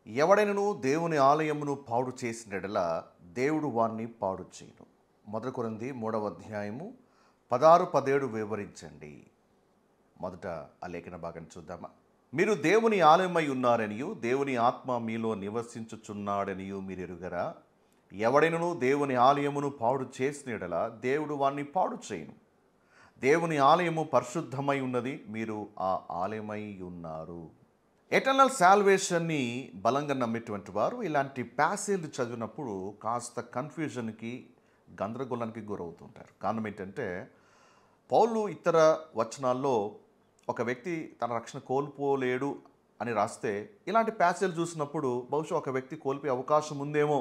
ఎవడైనను దేవుని ఆలయమును పాడు చేసిన యెడల దేవుడు వాణ్ణి పాడు చేయను. 1 కొరింథీ 3వ అధ్యాయము 16, 17 వివరించండి. మొదట ఆ లేఖన భాగాన్ని చూద్దామా. మీరు దేవుని ఆలయమై ఉన్నారనియు దేవుని ఆత్మ మీలో నివసించుచున్నాడనియు మీరు ఎరుగరా? ఎవడైనను దేవుని ఆలయమును పాడు చేసిన యెడల దేవుడు వాణ్ణి పాడు చేయను. దేవుని ఆలయము పరిశుద్ధమై ఉన్నది, మీరు ఆ ఆలయమై ఉన్నారు. ఎటర్నల్ సాల్వేషన్ని బలంగా నమ్మేటువంటి వారు ఇలాంటి ప్యాసేజ్లు చదివినప్పుడు కాస్త కన్ఫ్యూజన్కి, గందరగోళానికి గురవుతుంటారు. కారణం ఏంటంటే, పౌలు ఇతర వచనాల్లో ఒక వ్యక్తి తన రక్షణ కోల్పోలేడు అని రాస్తే, ఇలాంటి ప్యాసేజ్ చూసినప్పుడు బహుశా ఒక వ్యక్తి కోల్పోయే అవకాశం ఉందేమో,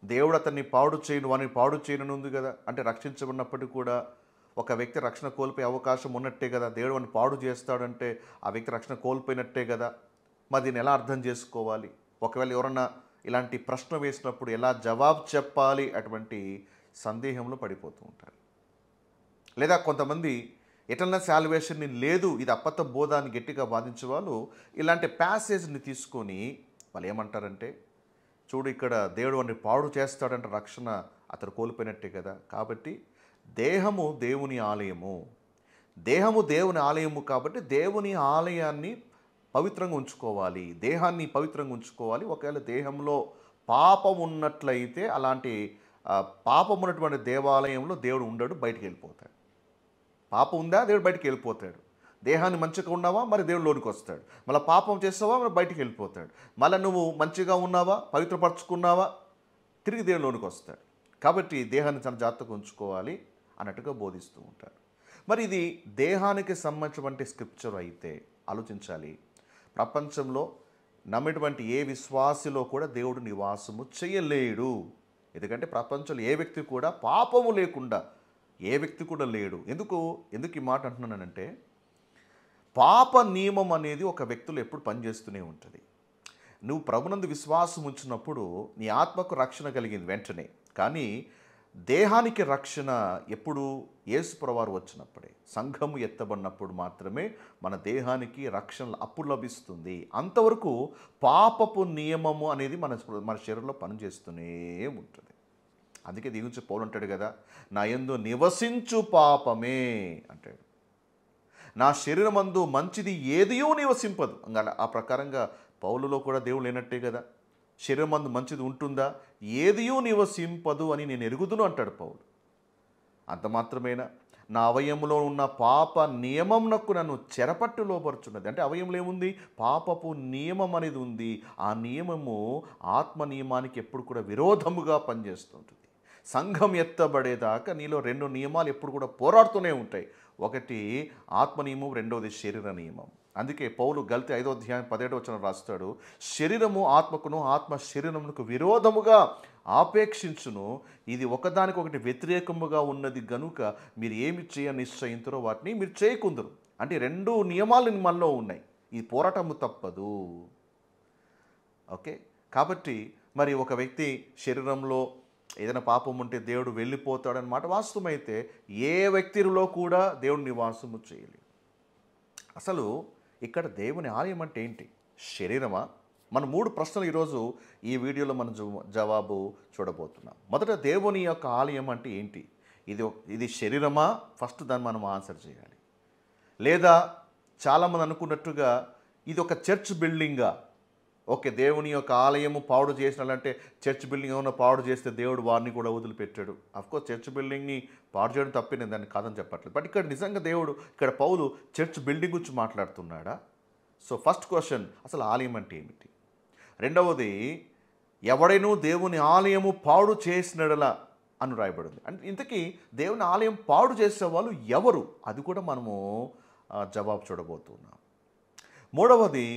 దేవుడు అతన్ని పాడు చేయను అని పాడు చేయను ఉంది కదా, అంటే రక్షించబడినప్పటికీ కూడా ఒక వ్యక్తి రక్షణ కోల్పోయే అవకాశం ఉన్నట్టే కదా, దేవుడు అని పాడు చేస్తాడంటే ఆ వ్యక్తి రక్షణ కోల్పోయినట్టే కదా. మరి దీన్ని ఎలా అర్థం చేసుకోవాలి? ఒకవేళ ఎవరన్నా ఇలాంటి ప్రశ్న వేసినప్పుడు ఎలా జవాబు చెప్పాలి అటువంటి సందేహంలో పడిపోతూ ఉంటారు. లేదా కొంతమంది ఎటర్నల్ సాల్వేషన్ని లేదు, ఇది అబద్ధ బోధ అని గట్టిగా వాదించే వాళ్ళు ఇలాంటి ప్యాసేజ్ని తీసుకొని వాళ్ళు ఏమంటారంటే, చూడు ఇక్కడ దేవుడు అని పాడు చేస్తాడంటే రక్షణ అతను కోల్పోయినట్టే కదా. కాబట్టి దేహము దేవుని ఆలయము, దేహము దేవుని ఆలయము కాబట్టి దేవుని ఆలయాన్ని పవిత్రంగా ఉంచుకోవాలి, దేహాన్ని పవిత్రంగా ఉంచుకోవాలి. ఒకవేళ దేహంలో పాపం ఉన్నట్లయితే అలాంటి పాపం ఉన్నటువంటి దేవాలయంలో దేవుడు ఉండడు, బయటికి వెళ్ళిపోతాడు. పాపం ఉందా, దేవుడు బయటికి వెళ్ళిపోతాడు. దేహాన్ని మంచిగా ఉన్నావా, మరి దేవుడు లోనికి వస్తాడు. మళ్ళీ పాపం చేస్తావా, మరి బయటికి వెళ్ళిపోతాడు. మళ్ళీ నువ్వు మంచిగా ఉన్నావా, పవిత్రపరచుకున్నావా, తిరిగి దేవుడు లోనికి వస్తాడు. కాబట్టి దేహాన్ని చాలా జాగ్రత్తగా ఉంచుకోవాలి అన్నట్టుగా బోధిస్తూ ఉంటారు. మరి ఇది దేహానికి సంబంధించినటువంటి స్క్రిప్చర్ అయితే ఆలోచించాలి. ప్రపంచంలో నమ్మేటువంటి ఏ విశ్వాసిలో కూడా దేవుడు నివాసము చేయలేడు. ఎందుకంటే ప్రపంచంలో ఏ వ్యక్తి కూడా పాపము లేకుండా ఏ వ్యక్తి కూడా లేడు. ఎందుకు ఈ మాట అంటున్నానంటే, పాప నియమం అనేది ఒక వ్యక్తిలో ఎప్పుడు పనిచేస్తూనే ఉంటుంది. నువ్వు ప్రభునందు విశ్వాసం ఉంచినప్పుడు నీ ఆత్మకు రక్షణ కలిగింది వెంటనే. కానీ దేహానికి రక్షణ ఎప్పుడు యేసుప్రభువారు వచ్చినప్పుడే, సంఘము ఎత్తబడినప్పుడు మాత్రమే మన దేహానికి రక్షణ అప్పుడు లభిస్తుంది. అంతవరకు పాపపు నియమము అనేది మన శరీరంలో పనిచేస్తూనే ఉంటుంది. అందుకే దీని గురించి పౌలు అంటాడు కదా, నా యందు నివసించు పాపమే అంటాడు. నా శరీరమందు మంచిది ఏదియో నివసింపదు. ఆ ప్రకారంగా పౌలులో కూడా దేవుడు లేనట్టే కదా. శరీరమందు మంచిది ఉంటుందా, ఏదియో నివసింపదు అని నేను ఎరుగుదును అంటాడు పౌలు. అంత మాత్రమేనా, నా అవయములో ఉన్న పాప నియమంనకు నన్ను చెరపట్టు లోపరుచున్నది. అంటే అవయంలో ఏముంది, పాపపు నియమం అనేది ఉంది. ఆ నియమము ఆత్మ నియమానికి ఎప్పుడు కూడా విరోధముగా పనిచేస్తుంటుంది. సంఘం ఎత్తబడేదాకా నీలో 2 నియమాలు ఎప్పుడు కూడా పోరాడుతూనే ఉంటాయి. ఒకటి ఆత్మ నియమం, రెండవది శరీర నియమం. అందుకే పౌలు గల్తీ 5వ అధ్యాయం 17వ వచనం రాస్తాడు, శరీరము ఆత్మకును, ఆత్మ శరీరమునకు విరోధముగా ఆపేక్షించును, ఇది ఒకదానికొకటి వ్యతిరేకముగా ఉన్నది గనుక మీరు ఏమి చేయ నిశ్చయింతురో వాటిని మీరు చేయకుందరు. అంటే 2 నియమాలు మనలో ఉన్నాయి. ఈ పోరాటము తప్పదు. ఓకే, కాబట్టి మరి ఒక వ్యక్తి శరీరంలో ఏదైనా పాపం ఉంటే దేవుడు వెళ్ళిపోతాడన్నమాట వాస్తవమైతే, ఏ వ్యక్తిలో కూడా దేవుడు నివాసము చేయలేదు. అసలు ఇక్కడ దేవుని ఆలయం అంటే ఏంటి? శరీరమా? మనం 3 ప్రశ్నలు ఈరోజు ఈ వీడియోలో మనం జవాబు చూడబోతున్నాం. మొదట దేవుని యొక్క ఆలయం అంటే ఏంటి? ఇది శరీరమా? ఫస్ట్ దాన్ని మనం ఆన్సర్ చేయాలి. లేదా చాలామంది అనుకున్నట్టుగా ఇది ఒక చర్చ్ బిల్డింగా? ఓకే, దేవుని యొక్క ఆలయము పాడు చేసినాలంటే చర్చ్ బిల్డింగ్ ఏమైనా పాడు చేస్తే దేవుడు వారిని కూడా వదిలిపెట్టాడు. అఫ్కోర్స్ చర్చ్ బిల్డింగ్ని పాడు చేయడం తప్పే, నేను దాన్ని కాదని చెప్పట్లేదు. బట్ ఇక్కడ నిజంగా దేవుడు, ఇక్కడ పౌలు చర్చ్ బిల్డింగ్ గురించి మాట్లాడుతున్నాడా? సో ఫస్ట్ క్వశ్చన్, అసలు ఆలయం అంటే ఏమిటి? రెండవది, ఎవడైనా దేవుని ఆలయము పాడు చేసినడలా అని రాయబడింది. అంటే ఇంతకీ దేవుని ఆలయం పాడు చేసే వాళ్ళు ఎవరు? అది కూడా మనము జవాబు చూడబోతున్నాం. మూడవది,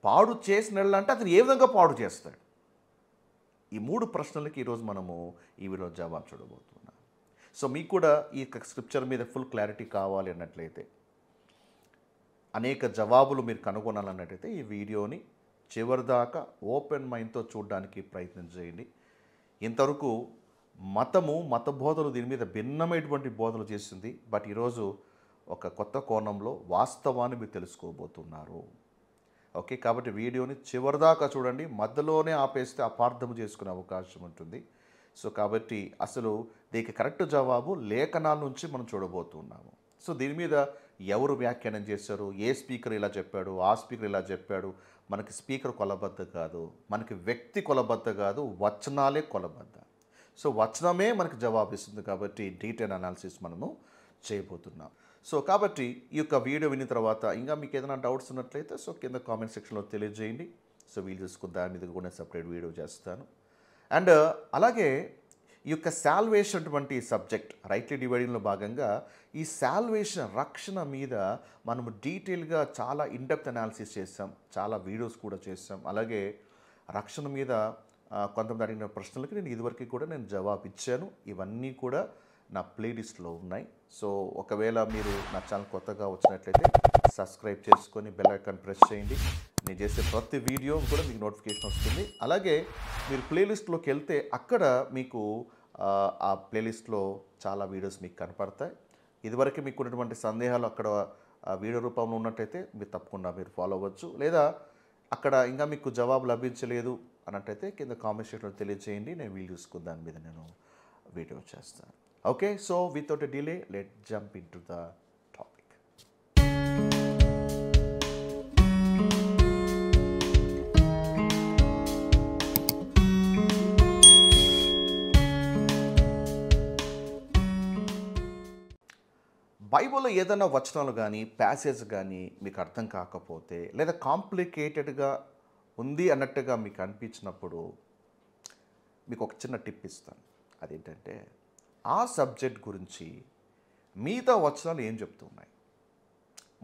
పాడు చేసినట్లా అంటే అతను ఏ విధంగా పాడు చేస్తాడు? ఈ 3 ప్రశ్నలకి ఈరోజు మనము ఈ వీడియోలో జవాబు చూడబోతున్నాం. సో మీకు కూడా ఈ స్క్రిప్చర్ మీద ఫుల్ క్లారిటీ కావాలి అన్నట్లయితే, అనేక జవాబులు మీరు కనుగొనాలన్నట్టయితే ఈ వీడియోని చివరిదాకా ఓపెన్ మైండ్తో చూడడానికి ప్రయత్నం చేయండి. ఇంతవరకు మత బోధలు దీని మీద భిన్నమైనటువంటి బోధలు చేసింది. బట్ ఈరోజు ఒక కొత్త కోణంలో వాస్తవాన్ని మీరు తెలుసుకోబోతున్నారు. ఓకే, కాబట్టి వీడియోని చివరిదాకా చూడండి. మధ్యలోనే ఆపేస్తే అపార్థం చేసుకునే అవకాశం ఉంటుంది. సో కాబట్టి అసలు దీనికి కరెక్ట్ జవాబు లేఖనాల నుంచి మనం చూడబోతున్నాము. సో దీని మీద ఎవరు వ్యాఖ్యానం చేశారు, ఏ స్పీకర్ ఇలా చెప్పాడు, ఆ స్పీకర్ ఇలా చెప్పాడు, మనకి స్పీకర్ కొలబద్ద కాదు, మనకి వ్యక్తి కొలబద్ద కాదు, వచనాలే కొలబద్ద. సో వచనమే మనకు జవాబిస్తుంది. కాబట్టి డీటెయిల్ అనాలిసిస్ మనము చేయబోతున్నాం. సో కాబట్టి ఈ యొక్క వీడియో విన్న తర్వాత ఇంకా మీకు ఏదైనా డౌట్స్ ఉన్నట్లయితే సో కింద కామెంట్ సెక్షన్లో తెలియజేయండి. సో వీలు చూసుకుని దాని మీద కూడా సపరేట్ వీడియో చేస్తాను. అండ్ అలాగే ఈ యొక్క సాల్వేషన్ అటువంటి సబ్జెక్ట్ రైట్లీ డివైడింగ్లో భాగంగా ఈ సాల్వేషన్ రక్షణ మీద మనము డీటెయిల్గా చాలా ఇన్డెప్త్ అనాలిసిస్ చేసాం, చాలా వీడియోస్ కూడా చేసాం. అలాగే రక్షణ మీద కొంతమంది అడిగిన ప్రశ్నలకి నేను ఇదివరకు కూడా నేను జవాబు ఇచ్చాను. ఇవన్నీ కూడా నా ప్లేలిస్ట్లో ఉన్నాయి. సో ఒకవేళ మీరు నా ఛానల్ కొత్తగా వచ్చినట్లయితే సబ్స్క్రైబ్ చేసుకొని బెల్ ఐకాన్ ప్రెస్ చేయండి. నేను చేసే ప్రతి వీడియో కూడా మీకు నోటిఫికేషన్ వస్తుంది. అలాగే మీరు ప్లేలిస్ట్లోకి వెళ్తే అక్కడ మీకు ఆ ప్లేలిస్ట్లో చాలా వీడియోస్ మీకు కనపడతాయి. ఇదివరకు మీకు ఉన్నటువంటి సందేహాలు అక్కడ వీడియో రూపంలో ఉన్నట్టయితే మీరు తప్పకుండా మీరు ఫాలో అవ్వచ్చు. లేదా అక్కడ ఇంకా మీకు జవాబు లభించలేదు అన్నట్టయితే కింద కామెంట్ సెక్షన్లో తెలియజేయండి. నేను వీలు చూసుకుని దాని మీద నేను వీడియో చేస్తాను. Okay, so without a delay let jump in to the topic. బైబిల్లో ఏదైనా వచనాలు కానీ ప్యాసేజ్ కానీ మీకు అర్థం కాకపోతే లేదా కాంప్లికేటెడ్గా ఉంది అన్నట్టుగా మీకు అనిపించినప్పుడు మీకు ఒక చిన్న టిప్ ఇస్తాను. అదేంటంటే ఆ సబ్జెక్ట్ గురించి మిగతా వచనాలు ఏం చెప్తున్నాయి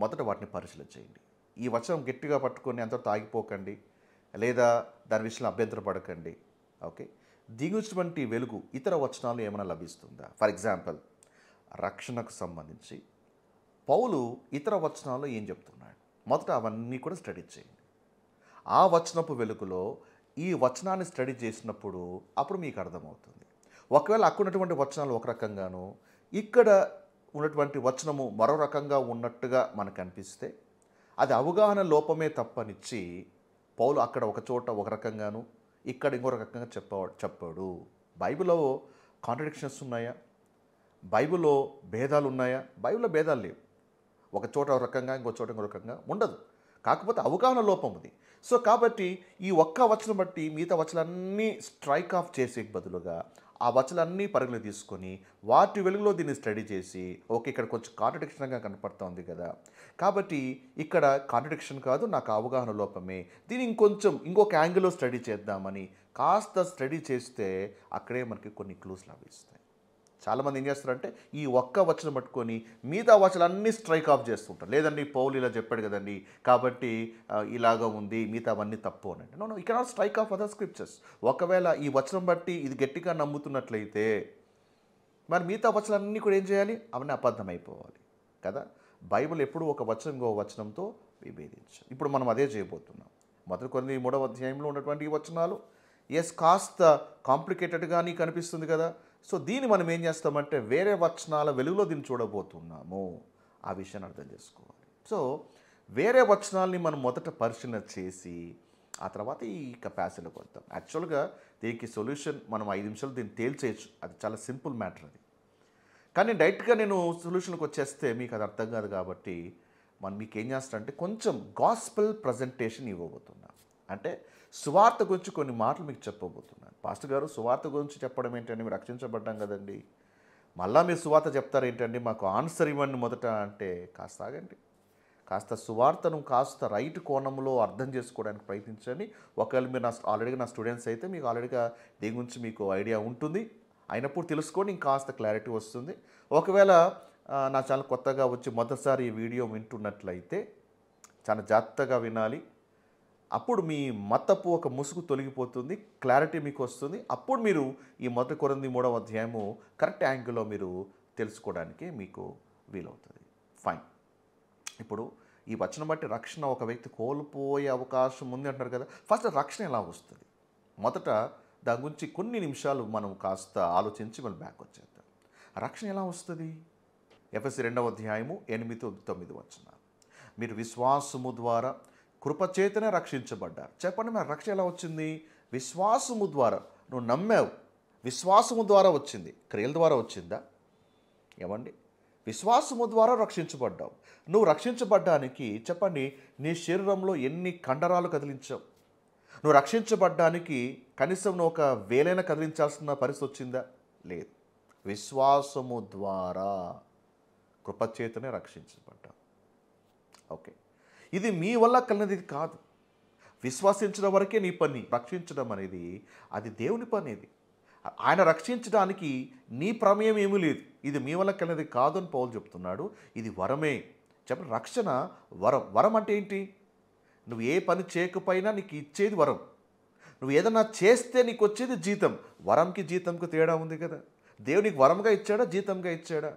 మొదట వాటిని పరిశీలన చేయండి. ఈ వచనం గట్టిగా పట్టుకొని అంతటితో ఆగిపోకండి, లేదా దాని విషయంలో అభ్యంతరపడకండి. ఓకే, దిగుచినటువంటి వెలుగు ఇతర వచనాలు ఏమైనా లభిస్తుందా? ఫర్ ఎగ్జాంపుల్ రక్షణకు సంబంధించి పౌలు ఇతర వచనాల్లో ఏం చెప్తున్నాడు, మొదట అవన్నీ కూడా స్టడీ చేయండి. ఆ వచనపు వెలుగులో ఈ వచనాన్ని స్టడీ చేసినప్పుడు అప్పుడు మీకు అర్థమవుతుంది. ఒకవేళ అక్కడ ఉన్నటువంటి వచనాలు ఒక రకంగాను ఇక్కడ ఉన్నటువంటి వచనము మరో రకంగా ఉన్నట్టుగా మనకు అనిపిస్తే అది అవగాహన లోపమే తప్పనిచ్చి పౌలు అక్కడ ఒక చోట ఒక రకంగాను ఇక్కడ ఇంకో రకంగా చెప్పాడు. బైబిల్లో కాంట్రడిక్షన్స్ ఉన్నాయా? బైబిల్లో భేదాలు ఉన్నాయా? బైబిల్లో భేదాలు లేవు. ఒక చోట ఒక రకంగా ఇంకో చోట ఇంకో రకంగా ఉండదు. కాకపోతే అవగాహన లోపం ఉంది. సో కాబట్టి ఈ ఒక్క వచనం బట్టి మిగతా వచనాలన్నీ స్ట్రైక్ ఆఫ్ చేసే బదులుగా ఆ వచనాలన్నీ పరిగణలో తీసుకొని వాటి వెలుగులో దీన్ని స్టడీ చేసి ఓకే ఇక్కడ కొంచెం కాంట్రడిక్షన్గా కనపడుతుంది కదా, కాబట్టి ఇక్కడ కాంట్రడిక్షన్ కాదు, నాకు అవగాహన లోపమే, దీన్ని ఇంకొక యాంగిల్లో స్టడీ చేద్దామని కాస్త స్టడీ చేస్తే అక్కడే మనకి కొన్ని క్లూస్ లభిస్తాయి. చాలామంది ఏం చేస్తారంటే ఈ ఒక్క వచనం పట్టుకొని మిగతా వచనాలన్నీ స్ట్రైక్ ఆఫ్ చేస్తుంటారు. లేదండి పౌలు ఇలా చెప్పాడు కదండి కాబట్టి ఇలాగా ఉంది, మిగతా అవన్నీ తప్పు అనండి. No, you cannot strike off other scriptures. ఒకవేళ ఈ వచనం బట్టి ఇది గట్టిగా నమ్ముతున్నట్లయితే మరి మిగతా వచనాలన్నీ కూడా ఏం చేయాలి? అవన్నీ అబద్ధం అయిపోవాలి కదా. బైబిల్ ఎప్పుడు ఒక వచనం ఇంకో వచనంతో విభేదించాలి. ఇప్పుడు మనం అదే చేయబోతున్నాం. మొదటి కొన్ని 3వ అధ్యాయంలో ఉన్నటువంటి ఈ వచనాలు కాస్త కాంప్లికేటెడ్గా నీకు కనిపిస్తుంది కదా. సో దీన్ని మనం ఏం చేస్తామంటే వేరే వచనాల వెలుగులో దీన్ని చూడబోతున్నాము. ఆ విషయాన్ని అర్థం చేసుకోవాలి. సో వేరే వచనాల్ని మనం మొదట పరిశీలన చేసి ఆ తర్వాత ఈ కెపాసిటీలోకి వద్దాం. యాక్చువల్గా దీనికి సొల్యూషన్ మనం 5 నిమిషాలు దీన్ని తేల్చేయచ్చు. అది చాలా సింపుల్ మ్యాటర్ అది. కానీ డైరెక్ట్గా నేను సొల్యూషన్కి వచ్చేస్తే మీకు అది అర్థం కాదు. కాబట్టి మనం మీకు ఏం చేస్తారంటే కొంచెం గాస్పెల్ ప్రజెంటేషన్ ఇవ్వబోతున్నాను. అంటే సువార్త గురించి కొన్ని మాటలు మీకు చెప్పబోతున్నాను. పాస్టర్ గారు సువార్త గురించి చెప్పడం ఏంటండి, మీరు రక్షించబడ్డాం కదండి, మళ్ళీ మీరు సువార్త చెప్తారేంటండి, మాకు ఆన్సర్ ఇవ్వండి మొదట అంటే కాస్త ఆగండి. కాస్త సువార్తను కాస్త రైట్ కోణంలో అర్థం చేసుకోవడానికి ప్రయత్నించండి. ఒకవేళ మీరు ఆల్రెడీగా నా స్టూడెంట్స్ అయితే మీకు ఆల్రెడీగా దీని గురించి మీకు ఐడియా ఉంటుంది. అయినప్పుడు తెలుసుకోండి, ఇంకాస్త క్లారిటీ వస్తుంది. ఒకవేళ నా ఛానల్ కొత్తగా వచ్చి మొదటిసారి ఈ వీడియో వింటున్నట్లయితే చాలా జాగ్రత్తగా వినాలి. అప్పుడు మీ మతపు ఒక ముసుగు తొలగిపోతుంది, క్లారిటీ మీకు వస్తుంది. అప్పుడు మీరు ఈ మొదటి కొరింథీ 3వ అధ్యాయము కరెక్ట్ యాంగిల్లో మీరు తెలుసుకోవడానికి మీకు వీలవుతుంది. ఫైన్. ఇప్పుడు ఈ వచనం బట్టి రక్షణ ఒక వ్యక్తి కోల్పోయే అవకాశం ఉంది అంటారు కదా. ఫస్ట్ రక్షణ ఎలా వస్తుంది మొదట దాని గురించి కొన్ని నిమిషాలు మనం కాస్త ఆలోచించి మళ్ళీ బ్యాక్ వచ్చేద్దాం. రక్షణ ఎలా వస్తుంది? ఎఫెసీ 2వ అధ్యాయము 8-9 వచనాలు. మీరు విశ్వాసము ద్వారా కృపచేతనే రక్షించబడ్డారు. చెప్పండి, మరి రక్షణ ఎలా వచ్చింది? విశ్వాసము ద్వారా. నువ్వు నమ్మావు, విశ్వాసము ద్వారా వచ్చింది. క్రియల ద్వారా వచ్చిందా? ఏమండి? విశ్వాసము ద్వారా రక్షించబడ్డావు. నువ్వు రక్షించబడ్డానికి చెప్పండి, నీ శరీరంలో ఎన్ని కండరాలు కదిలించావు? నువ్వు రక్షించబడ్డానికి కనీసం నువ్వు ఒక వేలైనా కదిలించాల్సిన పరిస్థితి వచ్చిందా? లేదు. విశ్వాసము ద్వారా కృపచేతనే రక్షించబడ్డావు. ఓకే, ఇది మీ వల్ల కలిగినది కాదు. విశ్వసించడం వరకే నీ పని. రక్షించడం అనేది అది దేవుని పని. ఇది ఆయన రక్షించడానికి నీ ప్రమేయం ఏమీ లేదు. ఇది మీ వల్ల కలిగినది కాదు అని పౌలు చెప్తున్నాడు. ఇది వరమే. చెప్పండి, రక్షణ వరం. వరం అంటే ఏంటి? నువ్వు ఏ పని చేయకపోయినా నీకు ఇచ్చేది వరం. నువ్వు ఏదన్నా చేస్తే నీకు వచ్చేది జీతం. వరంకి జీతంకి తేడా ఉంది కదా. దేవునికి వరంగా ఇచ్చాడా, జీతంగా ఇచ్చాడా?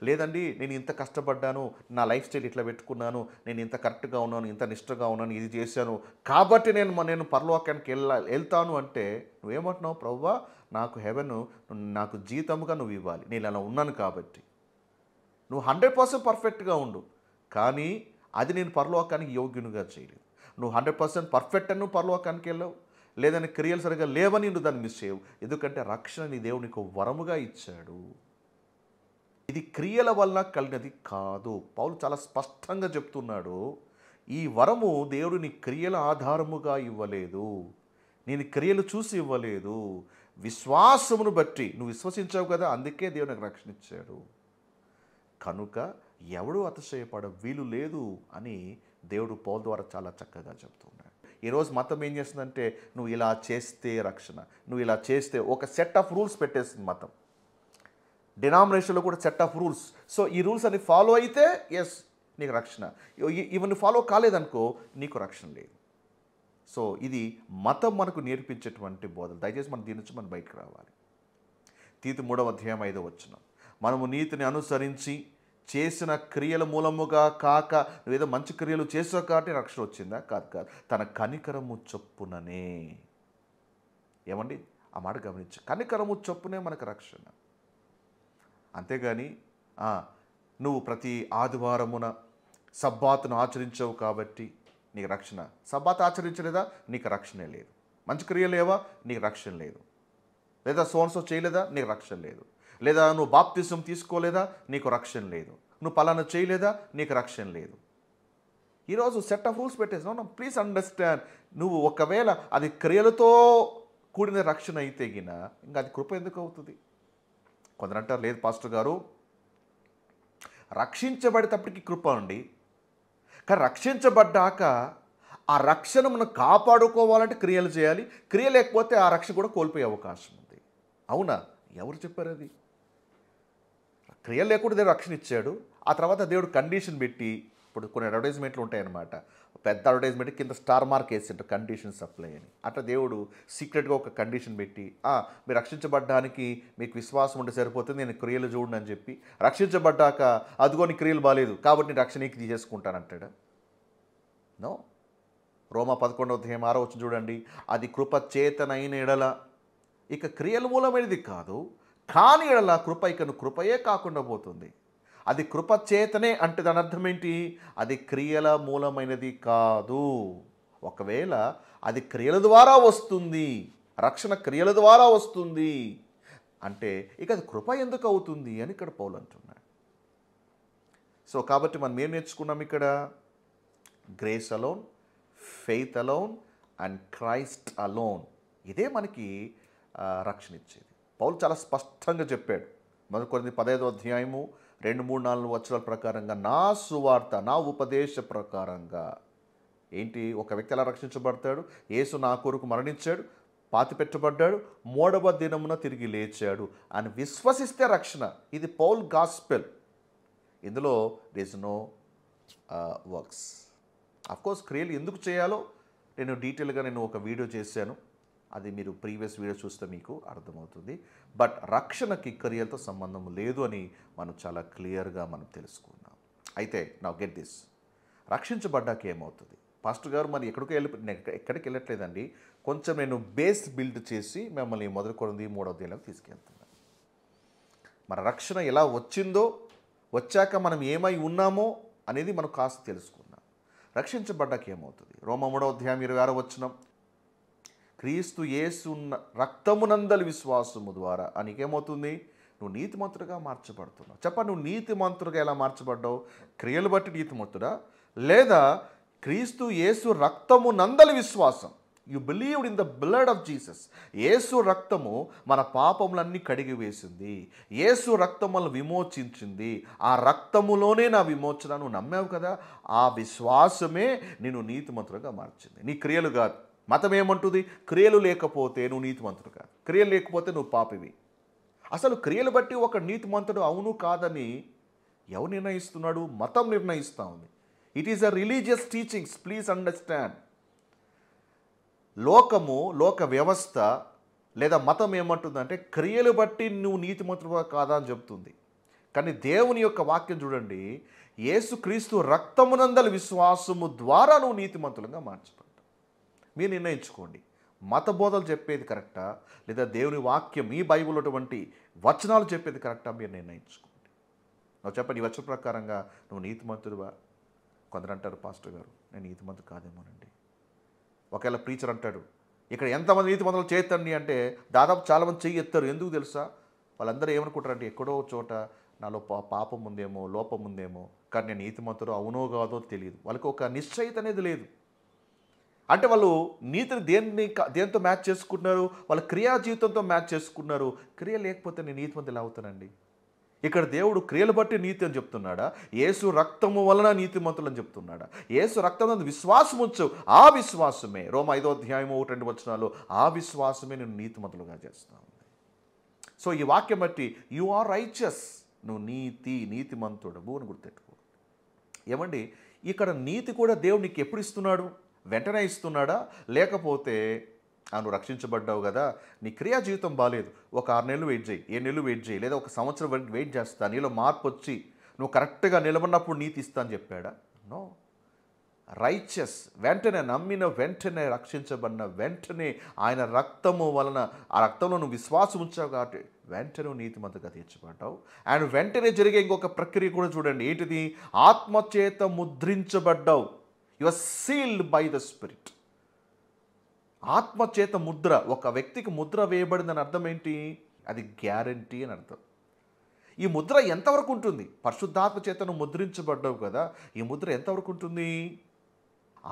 లేదండి, నేను ఇంత కష్టపడ్డాను, నా లైఫ్ స్టైల్ ఇట్లా పెట్టుకున్నాను, నేను ఇంత కరెక్ట్గా ఉన్నాను, ఇంత నిష్ఠగా ఉన్నాను, ఇది చేశాను కాబట్టి నేను పరలోకానికి వెళ్తాను అంటే నువ్వేమంటున్నావు? ప్రభువా, నాకు హెవెన్ నాకు జీతముగా నువ్వు ఇవ్వాలి, నేను అలా ఉన్నాను కాబట్టి. నువ్వు 100% పర్ఫెక్ట్గా ఉండు, కానీ అది నేను పరలోకానికి యోగ్యునిగా చేయలేదు. నువ్వు 100% పర్ఫెక్ట్ అని నువ్వు పరలోకానికి వెళ్ళావు, లేదని క్రియలు సరిగా లేవని నువ్వు దాన్ని మిస్ చేయవు. ఎందుకంటే రక్షణ నీ దేవుడు నీకు వరముగా ఇచ్చాడు. ఇది క్రియల వల్ల కలిగినది కాదు. పౌలు చాలా స్పష్టంగా చెప్తున్నాడు, ఈ వరము దేవుడు నీ క్రియల ఆధారముగా ఇవ్వలేదు, నేను క్రియలు చూసి ఇవ్వలేదు, విశ్వాసమును బట్టి నువ్వు విశ్వసించావు కదా, అందుకే దేవుడు నాకు రక్షణ ఇచ్చాడు. కనుక ఎవడు అతిశయపడ వీలు లేదు అని దేవుడు పౌలు ద్వారా చాలా చక్కగా చెప్తున్నాడు. ఈరోజు మతం ఏం చేస్తుందంటే, నువ్వు ఇలా చేస్తే రక్షణ, నువ్వు ఇలా చేస్తే ఒక సెట్ ఆఫ్ రూల్స్ పెట్టేస్తుంది మతం. డినామినేషన్లో కూడా సెట్ ఆఫ్ రూల్స్. సో ఈ రూల్స్ అన్ని ఫాలో అయితే ఎస్ నీకు రక్షణ, ఇవన్నీ ఫాలో కాలేదనుకో నీకు రక్షణ లేదు. సో ఇది మతం మనకు నేర్పించేటువంటి బోధలు. దయచేసి మనం దీని నుంచి మనం బయటకు రావాలి. తీతు 3వ అధ్యాయం 5వ వచనం, మనము నీతిని అనుసరించి చేసిన క్రియల మూలముగా కాక, నువ్వేదో మంచి క్రియలు చేసావు కాబట్టి రక్షణ వచ్చిందా? కాదు కాదు, తన కనికరము చొప్పుననే. ఏమండి, ఆ మాట గమనించు, కనికరము చొప్పునే మనకు రక్షణ. అంతేగాని నువ్వు ప్రతి ఆదివారమున సబ్బాతును ఆచరించావు కాబట్టి నీకు రక్షణ. సబ్బాతు ఆచరించలేదా? నీకు రక్షణే లేదు. మంచి క్రియ లేవా? నీకు రక్షణ లేదు. లేదా సోన్సో చేయలేదా? నీకు రక్షణ లేదు. లేదా నువ్వు బాప్తిజం తీసుకోలేదా? నీకు రక్షణ లేదు. నువ్వు పలానా చేయలేదా? నీకు రక్షణ లేదు. ఈరోజు సెట్ ఆఫ్ రూల్స్ పెట్టేసినావు. ప్లీజ్ అండర్స్టాండ్, నువ్వు ఒకవేళ అది క్రియలతో కూడిన రక్షణ అయితే గిన ఇంకా అది కృప ఎందుకు అవుతుంది? కొందరు అంటారు, లేదు పాస్టర్ గారు, రక్షించబడేటప్పటికి కృప అండి, కానీ రక్షించబడ్డాక ఆ రక్షణ మనం కాపాడుకోవాలంటే క్రియలు చేయాలి, క్రియ లేకపోతే ఆ రక్షణ కూడా కోల్పోయే అవకాశం ఉంది. అవునా? ఎవరు చెప్పారు అది? క్రియలు లేకుండా దేవుడు రక్షణ ఇచ్చాడు. ఆ తర్వాత దేవుడు కండిషన్ పెట్టి, ఇప్పుడు కొన్ని అడ్వర్టైజ్మెంట్లు ఉంటాయన్నమాట, పెద్ద అడ్వర్టైజ్మెంట్ కింద స్టార్ మార్క్ వేసింటారు కండిషన్ సప్లై అని. అట్లా దేవుడు సీక్రెట్గా ఒక కండిషన్ పెట్టి, మీరు రక్షించబడ్డానికి మీకు విశ్వాసం ఉంటే సరిపోతుంది, నేను క్రియలు చూడండి అని చెప్పి, రక్షించబడ్డాక అదిగో నీ క్రియలు బాగాలేదు కాబట్టి నేను రక్షణకి తీసేసుకుంటానంటాడా? నో. రోమా 11వ అధ్యాయం 6వ వచనం చూడండి, అది కృప చేతనైన ఎడల ఇక క్రియల మూలమైనది కాదు, కాని ఎడల కృప ఇకను కృపయే కాకుండా పోతుంది. అది కృప చేతనే అంటే దాని అర్థం ఏంటి? అది క్రియల మూలమైనది కాదు. ఒకవేళ అది క్రియల ద్వారా వస్తుంది, రక్షణ క్రియల ద్వారా వస్తుంది అంటే ఇక అది కృప ఎందుకు అవుతుంది అని ఇక్కడ పౌలు అంటున్నాడు. సో కాబట్టి మనం ఏం నేర్చుకున్నాం ఇక్కడ? Grace alone, faith alone and Christ alone. ఇదే మనకి రక్షణ ఇచ్చేది. పౌలు చాలా స్పష్టంగా చెప్పాడు. 1 కొరింథీ 15వ అధ్యాయము 2, 3, 4 వచనాల ప్రకారంగా, నా సువార్త, నా ఉపదేశ ప్రకారంగా ఏంటి? ఒక వ్యక్తి ఎలా రక్షించబడతాడు? యేసు నా కొరకు మరణించాడు, పాతిపెట్టబడ్డాడు, 3వ దినమున తిరిగి లేచాడు అని విశ్వసిస్తే రక్షణ. ఇది పౌల్ గాస్పెల్. ఇందులో there is no works. Of course క్రియలు ఎందుకు చేయాలో నేను డీటెయిల్గా ఒక వీడియో చేశాను, అది మీరు ప్రీవియస్ వీడియో చూస్తే మీకు అర్థమవుతుంది. బట్ రక్షణకి క్రియలతో సంబంధం లేదు అని మనం చాలా క్లియర్గా మనం తెలుసుకున్నాం. అయితే నా గెట్ దిస్, రక్షించబడ్డాక ఏమవుతుంది? పాస్టర్ గారు మరి ఎక్కడికి వెళ్ళట్లేదండి, కొంచెం నేను బేస్ బిల్డ్ చేసి మిమ్మల్ని 1 కొరింథీ 3వ అధ్యాయంలోకి తీసుకెళ్తున్నాను. మన రక్షణ ఎలా వచ్చిందో, వచ్చాక మనం ఏమై ఉన్నామో అనేది మనం కాస్త తెలుసుకుందాం. రక్షించబడ్డాక ఏమవుతుంది? రోమా 3:26 క్రీస్తు యేసు రక్తమునందలి విశ్వాసము ద్వారా నీకేమవుతుంది? నువ్వు నీతిమంతుడిగా మార్చబడుతున్నావు. చెప్పండి, నువ్వు నీతిమంతుడిగా ఎలా మార్చబడ్డావు? క్రియలు బట్టి నీతిమంతుడా, లేదా క్రీస్తు యేసు రక్తము నందలి విశ్వాసం? You believed in the blood of Jesus. యేసు రక్తము మన పాపములన్నీ కడిగి వేసింది. యేసు రక్తములను విమోచించింది. ఆ రక్తములోనే నా విమోచన. నువ్వు నమ్మావు కదా, ఆ విశ్వాసమే నిన్ను నీతిమంతుడిగా మార్చింది, నీ క్రియలు కాదు. మతం ఏమంటుంది? క్రియలు లేకపోతే నువ్వు నీతిమంతుడు కాదు, క్రియలు లేకపోతే నువ్వు పాపివి. అసలు క్రియలు బట్టి ఒక నీతిమంతుడు అవును కాదని ఎవరు నిర్ణయిస్తున్నాడు? మతం నిర్ణయిస్తూ ఉంది. It is a religious teachings, please understand. లోక వ్యవస్థ లేదా మతం ఏమంటుందంటే క్రియలు బట్టి నువ్వు నీతిమంతుడుగా కాదా అని చెప్తుంది. కానీ దేవుని యొక్క వాక్యం చూడండి, యేసుక్రీస్తు రక్తమునందలి విశ్వాసము ద్వారా నువ్వు నీతిమంతులుగా మార్చబడ్డావు. మీరు నిర్ణయించుకోండి, మత బోధలు చెప్పేది కరెక్టా, లేదా దేవుని వాక్యం ఈ బైబిల్ అటువంటి వచనాలు చెప్పేది కరెక్టా? మీరు నిర్ణయించుకోండి. నువ్వు చెప్పండి, ఈ వచన ప్రకారంగా నువ్వు నీతిమంతుడువా? కొందరు అంటారు, పాస్టర్ గారు నేను నీతిమంతుడు కాదేమోనండి. ఒకవేళ ప్రీచర్ అంటాడు, ఇక్కడ ఎంతమంది నీతిమంతులు చేయొద్దండి అంటే దాదాపు చాలామంది చెయ్యి ఎత్తారు. ఎందుకు తెలుసా? వాళ్ళందరూ ఏమనుకుంటారంటే ఎక్కడో చోట నాలో పాపం ఉందేమో, లోపం ఉందేమో, కానీ నేను నీతిమంతుడు అవునో కాదో తెలియదు. వాళ్ళకి ఒక నిశ్చయిత అనేది లేదు. అంటే వాళ్ళు నీతిని దేంతో మ్యాచ్ చేసుకుంటున్నారు? వాళ్ళ క్రియా జీవితంతో మ్యాచ్ చేసుకున్నారు. క్రియ లేకపోతే నేను నీతిమంతులు ఎలా అవుతానండి? ఇక్కడ దేవుడు క్రియలు బట్టి నీతి అని చెప్తున్నాడా? యేసు రక్తము వలన నీతిమంతులు అని చెప్తున్నాడా? యేసు రక్తం విశ్వాసం ఉంచు, ఆ విశ్వాసమే రోమా 5:1-2 ఆ విశ్వాసమే నేను నీతిమంతులుగా చేస్తా ఉంది. సో ఈ వాక్యం బట్టి యు ఆర్ రైచస్, నువ్వు నీతిమంతుడవు అని గుర్తెట్టుకో. ఏమండి, ఇక్కడ నీతి కూడా దేవుడు నీకు ఎప్పుడు ఇస్తున్నాడు? వెంటనే ఇస్తున్నాడా? లేకపోతే నువ్వు రక్షించబడ్డావు కదా, నీ క్రియా జీవితం బాగాలేదు, ఒక 6 నెలలు వెయిట్ చేయి, 7 నెలలు వెయిట్ చేయి, లేదా ఒక సంవత్సరం వరకు వెయిట్ చేస్తా, నీలో మార్పు వచ్చి నువ్వు కరెక్ట్గా నిలబడినప్పుడు నీతి ఇస్తా అని చెప్పాడా? నో. రైచస్, వెంటనే నమ్మిన వెంటనే, రక్షించబడిన వెంటనే ఆయన రక్తము వలన, ఆ రక్తంలో నువ్వు విశ్వాసం ఉంచావు కాబట్టి వెంటనే నీతిమంతుగా తీర్చబడ్డావు. అండ్ వెంటనే జరిగే ఇంకొక ప్రక్రియ కూడా చూడండి, ఏంటిది? ఆత్మచేత ముద్రించబడ్డావు. You are sealed by the spirit. ఆత్మచేత ముద్ర, ఒక వ్యక్తికి ముద్ర వేయబడిందని అర్థం ఏంటి? అది గ్యారంటీ అని అర్థం. ఈ ముద్ర ఎంతవరకు ఉంటుంది? పరిశుద్ధాత్మ చేతను ముద్రించబడ్డావు కదా, ఈ ముద్ర ఎంతవరకు ఉంటుంది?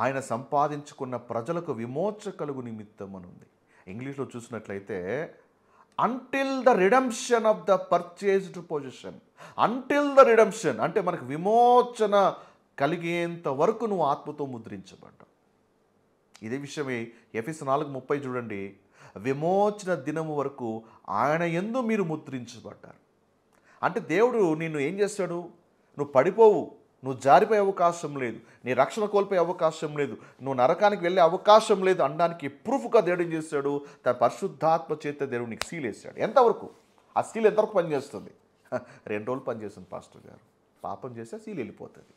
ఆయన సంపాదించుకున్న ప్రజలకు విమోచన కలుగు నిమిత్తం అని ఉంది. ఇంగ్లీష్లో చూసినట్లయితే until the redemption of the purchased position. Until the redemption అంటే మనకు విమోచన కలిగేంత వరకు నువ్వు ఆత్మతో ముద్రించబడ్డావు. ఇదే విషయమే ఎఫెసీయులు 4:30 చూడండి, విమోచన దినము వరకు ఆయన యందు మీరు ముద్రించబడ్డారు. అంటే దేవుడు నిన్ను ఏం చేస్తాడు? నువ్వు పడిపోవు, నువ్వు జారిపోయే అవకాశం లేదు, నీ రక్షణ కోల్పోయే అవకాశం లేదు, నువ్వు నరకానికి వెళ్ళే అవకాశం లేదు అనడానికి ప్రూఫ్గా దేవుడు ఏం చేస్తాడు? తన పరిశుద్ధాత్మ చేత దేవుడు నీకు సీల్ వేస్తాడు. ఎంతవరకు? ఆ సీల్ ఎంతవరకు పనిచేస్తుంది? 2 రోజులు పనిచేస్తుంది పాస్టర్ గారు. పాపం చేస్తే సీల్ వెళ్ళిపోతుంది.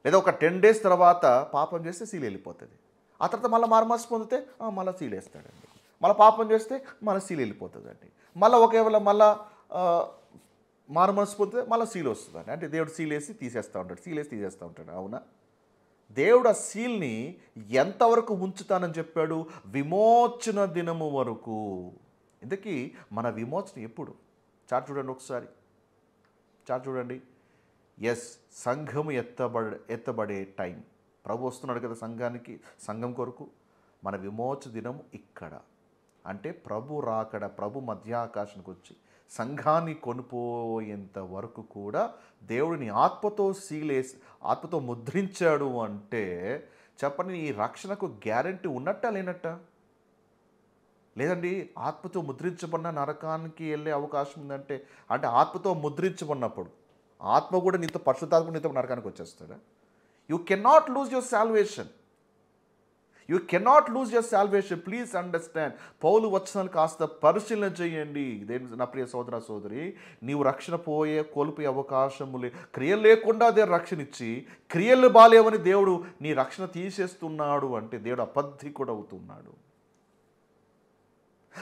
లేదా ఒక 10 days తర్వాత పాపం చేస్తే సీల్ వెళ్ళిపోతుంది. ఆ తర్వాత మళ్ళీ మారుమనసు పొందితే మళ్ళీ సీల్ వేస్తాడండి. మళ్ళీ పాపం చేస్తే మళ్ళీ సీల్ వెళ్ళిపోతుందండి. మళ్ళీ ఒకవేళ మళ్ళీ మారుమనసు పొందితే మళ్ళీ సీల్ వస్తుందండి. అంటే దేవుడు సీల్ వేసి తీసేస్తూ ఉంటాడు, సీల్ వేసి తీసేస్తూ ఉంటాడు. అవునా? దేవుడు ఆ సీల్ని ఎంతవరకు ఉంచుతానని చెప్పాడు? విమోచన దినము వరకు. ఇంతకీ మన విమోచన ఎప్పుడు? చార్ట్ చూడండి ఒకసారి, చార్ట్ చూడండి. ఎస్, సంఘము ఎత్తబడే టైం. ప్రభు వస్తున్నాడు కదా సంఘం కొరకు. మన విమోచన దినం ఇక్కడ. అంటే ప్రభు రాకడ, ప్రభు మధ్యాకాశానికి వచ్చి సంఘాన్ని కొనిపోయేంత వరకు కూడా దేవుడిని ఆత్మతో సీలేసి, ఆత్మతో ముద్రించాడు. అంటే చెప్పండి, ఈ రక్షణకు గ్యారంటీ ఉన్నట్టా లేనట్టా? లేదండి, ఆత్మతో ముద్రించబడిన నరకానికి వెళ్ళే అవకాశం ఉందంటే, అంటే ఆత్మతో ముద్రించబడినప్పుడు ఆత్మ కూడా నీతో, పరిశుద్ధాత్మ నీతో నరకానికి వచ్చేస్తాడా? You cannot lose your salvation. You cannot lose your salvation. Please understand. పౌలు వచనాలు కాస్త పరిశీలన చేయండి. నా ప్రియ సోదర సోదరి, నీవు రక్షణ కోల్పోయే అవకాశము క్రియలు లేకుండా దేవుడు రక్షణ ఇచ్చి, క్రియలు బాలేవని దేవుడు నీ రక్షణ తీసేస్తున్నాడు అంటే దేవుడు అబద్ధికుడు అవుతున్నాడు.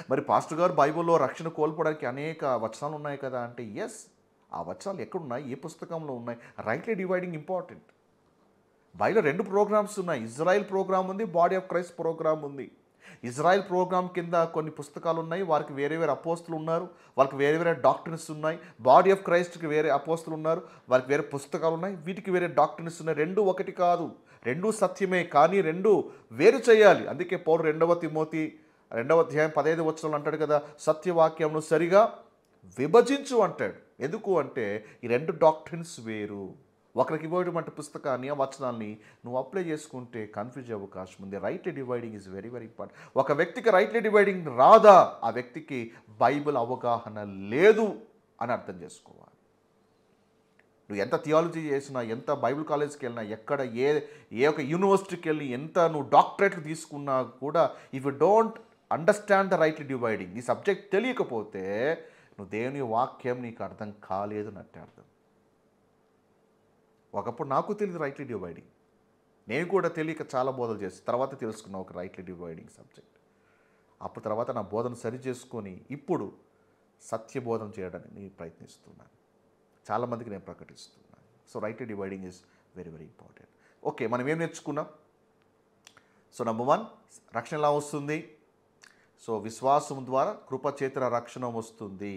మరి పాస్టర్ గారు, బైబిల్లో రక్షణ కోల్పోవడానికి అనేక వచనాలు ఉన్నాయి కదా అంటే, ఎస్, ఆ వచనాలు ఎక్కడున్నాయి? ఏ పుస్తకంలో ఉన్నాయి? Rightly dividing important. బైబిల్లో 2 ప్రోగ్రామ్స్ ఉన్నాయి. ఇజ్రాయెల్ ప్రోగ్రామ్ ఉంది, బాడీ ఆఫ్ క్రైస్ట్ ప్రోగ్రామ్ ఉంది. ఇజ్రాయెల్ ప్రోగ్రామ్ కింద కొన్ని పుస్తకాలు ఉన్నాయి, వారికి వేరే వేరే అపోస్తులు ఉన్నారు, వాళ్ళకి వేరే వేరే డాక్ట్రిన్స్ ఉన్నాయి. బాడీ ఆఫ్ క్రైస్ట్కి వేరే అపోస్తులు ఉన్నారు, వారికి వేరే పుస్తకాలు ఉన్నాయి, వీటికి వేరే డాక్ట్రిన్స్ ఉన్నాయి. రెండు ఒకటి కాదు, రెండు సత్యమే, కానీ రెండు వేరు చేయాలి. అందుకే పౌలు 2వ తిమోతి 2వ అధ్యాయం 15 వచనంలో అంటాడు కదా, సత్యవాక్యమును సరిగా విభజించు అంటాడు. ఎందుకు అంటే ఈ రెండు డాక్ట్రిన్స్ వేరు. ఒకరికి ఇవ్వటువంటి పుస్తకాన్ని, ఆ వచనాన్ని నువ్వు అప్లై చేసుకుంటే కన్ఫ్యూజ్ అయ్యే అవకాశం ఉంది. Rightly dividing is very very important. ఒక వ్యక్తికి రైట్లీ డివైడింగ్ రాదా, ఆ వ్యక్తికి బైబిల్ అవగాహన లేదు అని అర్థం చేసుకోవాలి. నువ్వు ఎంత థియాలజీ చేసినా, ఎంత బైబిల్ కాలేజ్కి వెళ్ళినా, ఎక్కడ ఏ ఒక యూనివర్సిటీకి వెళ్ళి ఎంత నువ్వు డాక్టరేట్లు తీసుకున్నా కూడా, if you don't understand the rightly dividing, ఈ సబ్జెక్ట్ తెలియకపోతే నువ్వు దేవుని వాక్యం నీకు అర్థం కాలేదు అన్నట్టే అర్థం. ఒకప్పుడు నాకు తెలియదు రైట్లీ డివైడింగ్, నేను కూడా తెలియక చాలా బోధలు చేసి తర్వాత తెలుసుకున్నా ఒక రైట్లీ డివైడింగ్ సబ్జెక్ట్. అప్పుడు తర్వాత నా బోధన సరి చేసుకొని ఇప్పుడు సత్యబోధన చేయడానికి నేను ప్రయత్నిస్తున్నాను, చాలామందికి నేను ప్రకటిస్తున్నాను. So rightly dividing is very very important. Okay, మనం ఏం నేర్చుకున్నాం? సో నంబర్ 1, రక్షణ ఎలా వస్తుంది? సో విశ్వాసం ద్వారా కృపచేతన రక్షణ వస్తుంది.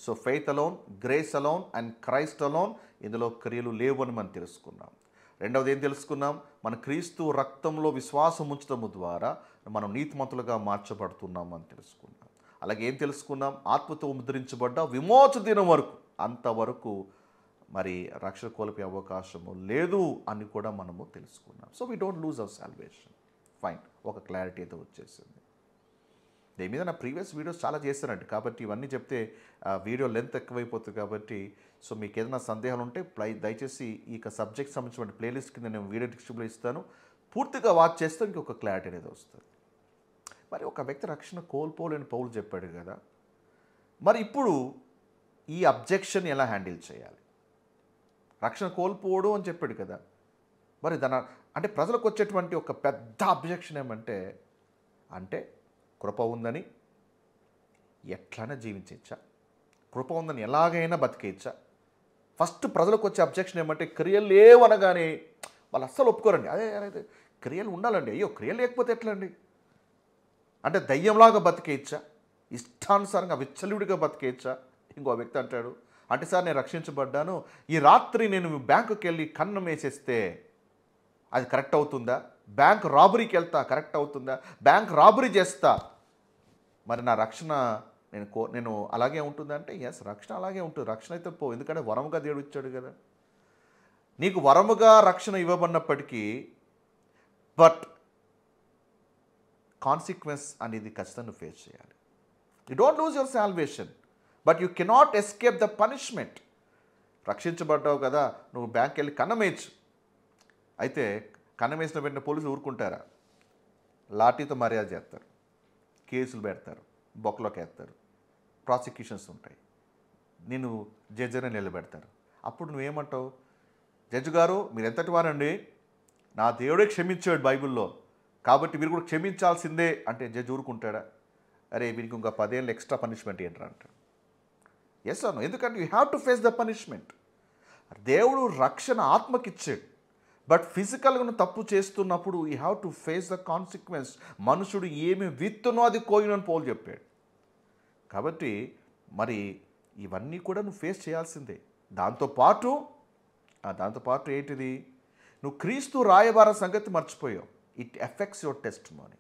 So faith alone, grace alone and Christ alone, ఇందులో క్రియలు లేవు అని మనం తెలుసుకున్నాం. రెండవది ఏం తెలుసుకున్నాం? మన క్రీస్తు రక్తంలో విశ్వాసం ఉంచడము ద్వారా మనం నీతిమంతులుగా మార్చబడుతున్నాం అని తెలుసుకున్నాం. అలాగే ఏం తెలుసుకున్నాం? ఆత్మతో ముద్రించబడ్డ విమోచన దినం వరకు, అంతవరకు మరి రక్షణ కోల్పోయే అవకాశము లేదు అని కూడా మనము తెలుసుకున్నాం. So we don't lose our salvation. Fine, ఒక క్లారిటీ అయితే వచ్చేసింది. దీని మీద నా ప్రీవియస్ వీడియోస్ చాలా చేశానండి, కాబట్టి ఇవన్నీ చెప్తే వీడియో లెంత్ ఎక్కువైపోతుంది. కాబట్టి సో మీకు ఏదైనా సందేహాలు ఉంటే దయచేసి ఈ సబ్జెక్ట్ సంబంధించిన ప్లేలిస్ట్ కింద నేను వీడియో డిస్క్రిప్షన్లో ఇస్తాను, పూర్తిగా వాచ్ చేస్తే ఇంకొక క్లారిటీ అనేది వస్తుంది. మరి ఒక వ్యక్తి రక్షణ కోల్పోలేని పౌలు చెప్పాడు కదా, మరి ఇప్పుడు ఈ అబ్జెక్షన్ ఎలా హ్యాండిల్ చేయాలి? రక్షణ కోల్పోవడం అని చెప్పాడు కదా, మరి దాని అంటే ప్రజలకు వచ్చేటువంటి ఒక పెద్ద అబ్జెక్షన్ ఏమంటే, అంటే కృప ఉందని ఎట్లైనా జీవించచ్చా, కృప ఉందని ఎలాగైనా బతికేయచ్చా? ఫస్ట్ ప్రజలకు వచ్చే అబ్జెక్షన్ ఏమంటే, క్రియలు లేవనగానే వాళ్ళు అస్సలు ఒప్పుకోరండి. అదే క్రియలు ఉండాలండి, అయ్యో క్రియలు లేకపోతే ఎట్లా అండి? అంటే దయ్యంలాగా బతికేయచ్చా, ఇష్టానుసారంగా విచ్చలుడిగా బతికేయచ్చా? ఇంకో వ్యక్తి అంటాడు, అంటే సార్ నేను రక్షించబడ్డాను, ఈ రాత్రి నేను బ్యాంకుకి వెళ్ళి కన్నం వేసేస్తే అది కరెక్ట్ అవుతుందా? బ్యాంక్ రాబరీకి వెళ్తా కరెక్ట్ అవుతుందా? బ్యాంక్ రాబరీ చేస్తా, మరి నా రక్షణ నేను అలాగే ఉంటుందంటే, ఎస్, రక్షణ అలాగే ఉంటుంది. రక్షణ అయితే ఎందుకంటే వరముగా దేవుడు ఇచ్చాడు కదా, నీకు వరముగా రక్షణ ఇవ్వబడినప్పటికీ బట్ కాన్సిక్వెన్స్ అనేది ఖచ్చితంగా ఫేస్ చేయాలి. You don't lose your salvation, but you cannot escape the punishment. రక్షించబడ్డావు కదా, నువ్వు బ్యాంక్కి వెళ్ళి కన్నమేయచ్చు. అయితే కన్నమేసిన వెంటనే పోలీసులు ఊరుకుంటారా? లాఠీతో మర్యాద చేస్తారు, కేసులు పెడతారు, బొక్కలోకి వేస్తారు, ప్రాసిక్యూషన్స్ ఉంటాయి, నేను జడ్జిని నిలబెడతారు. అప్పుడు నువ్వేమంటావు? జడ్జి గారు మీరు ఎంతటి వారండి, నా దేవుడే క్షమించాడు బైబిల్లో, కాబట్టి మీరు కూడా క్షమించాల్సిందే అంటే జడ్జి ఊరుకుంటాడా? అరే వీరికి ఇంకా 10 ఏళ్ళు ఎక్స్ట్రా పనిష్మెంట్ ఏంటంటారు అంటాడు. ఎస్ అను, ఎందుకంటే you have to face the punishment. దేవుడు రక్షణ ఆత్మకిచ్చాడు, బట్ ఫిజికల్గా నువ్వు తప్పు చేస్తున్నప్పుడు you have to face the consequence. మనుషుడు ఏమి విత్తునో అది కోయునని పౌలు చెప్పాడు. కాబట్టి మరి ఇవన్నీ కూడా నువ్వు ఫేస్ చేయాల్సిందే. దాంతోపాటు ఏంటిది? నువ్వు క్రీస్తు రాయబార సంగతి మర్చిపోయావు. It effects your testimony.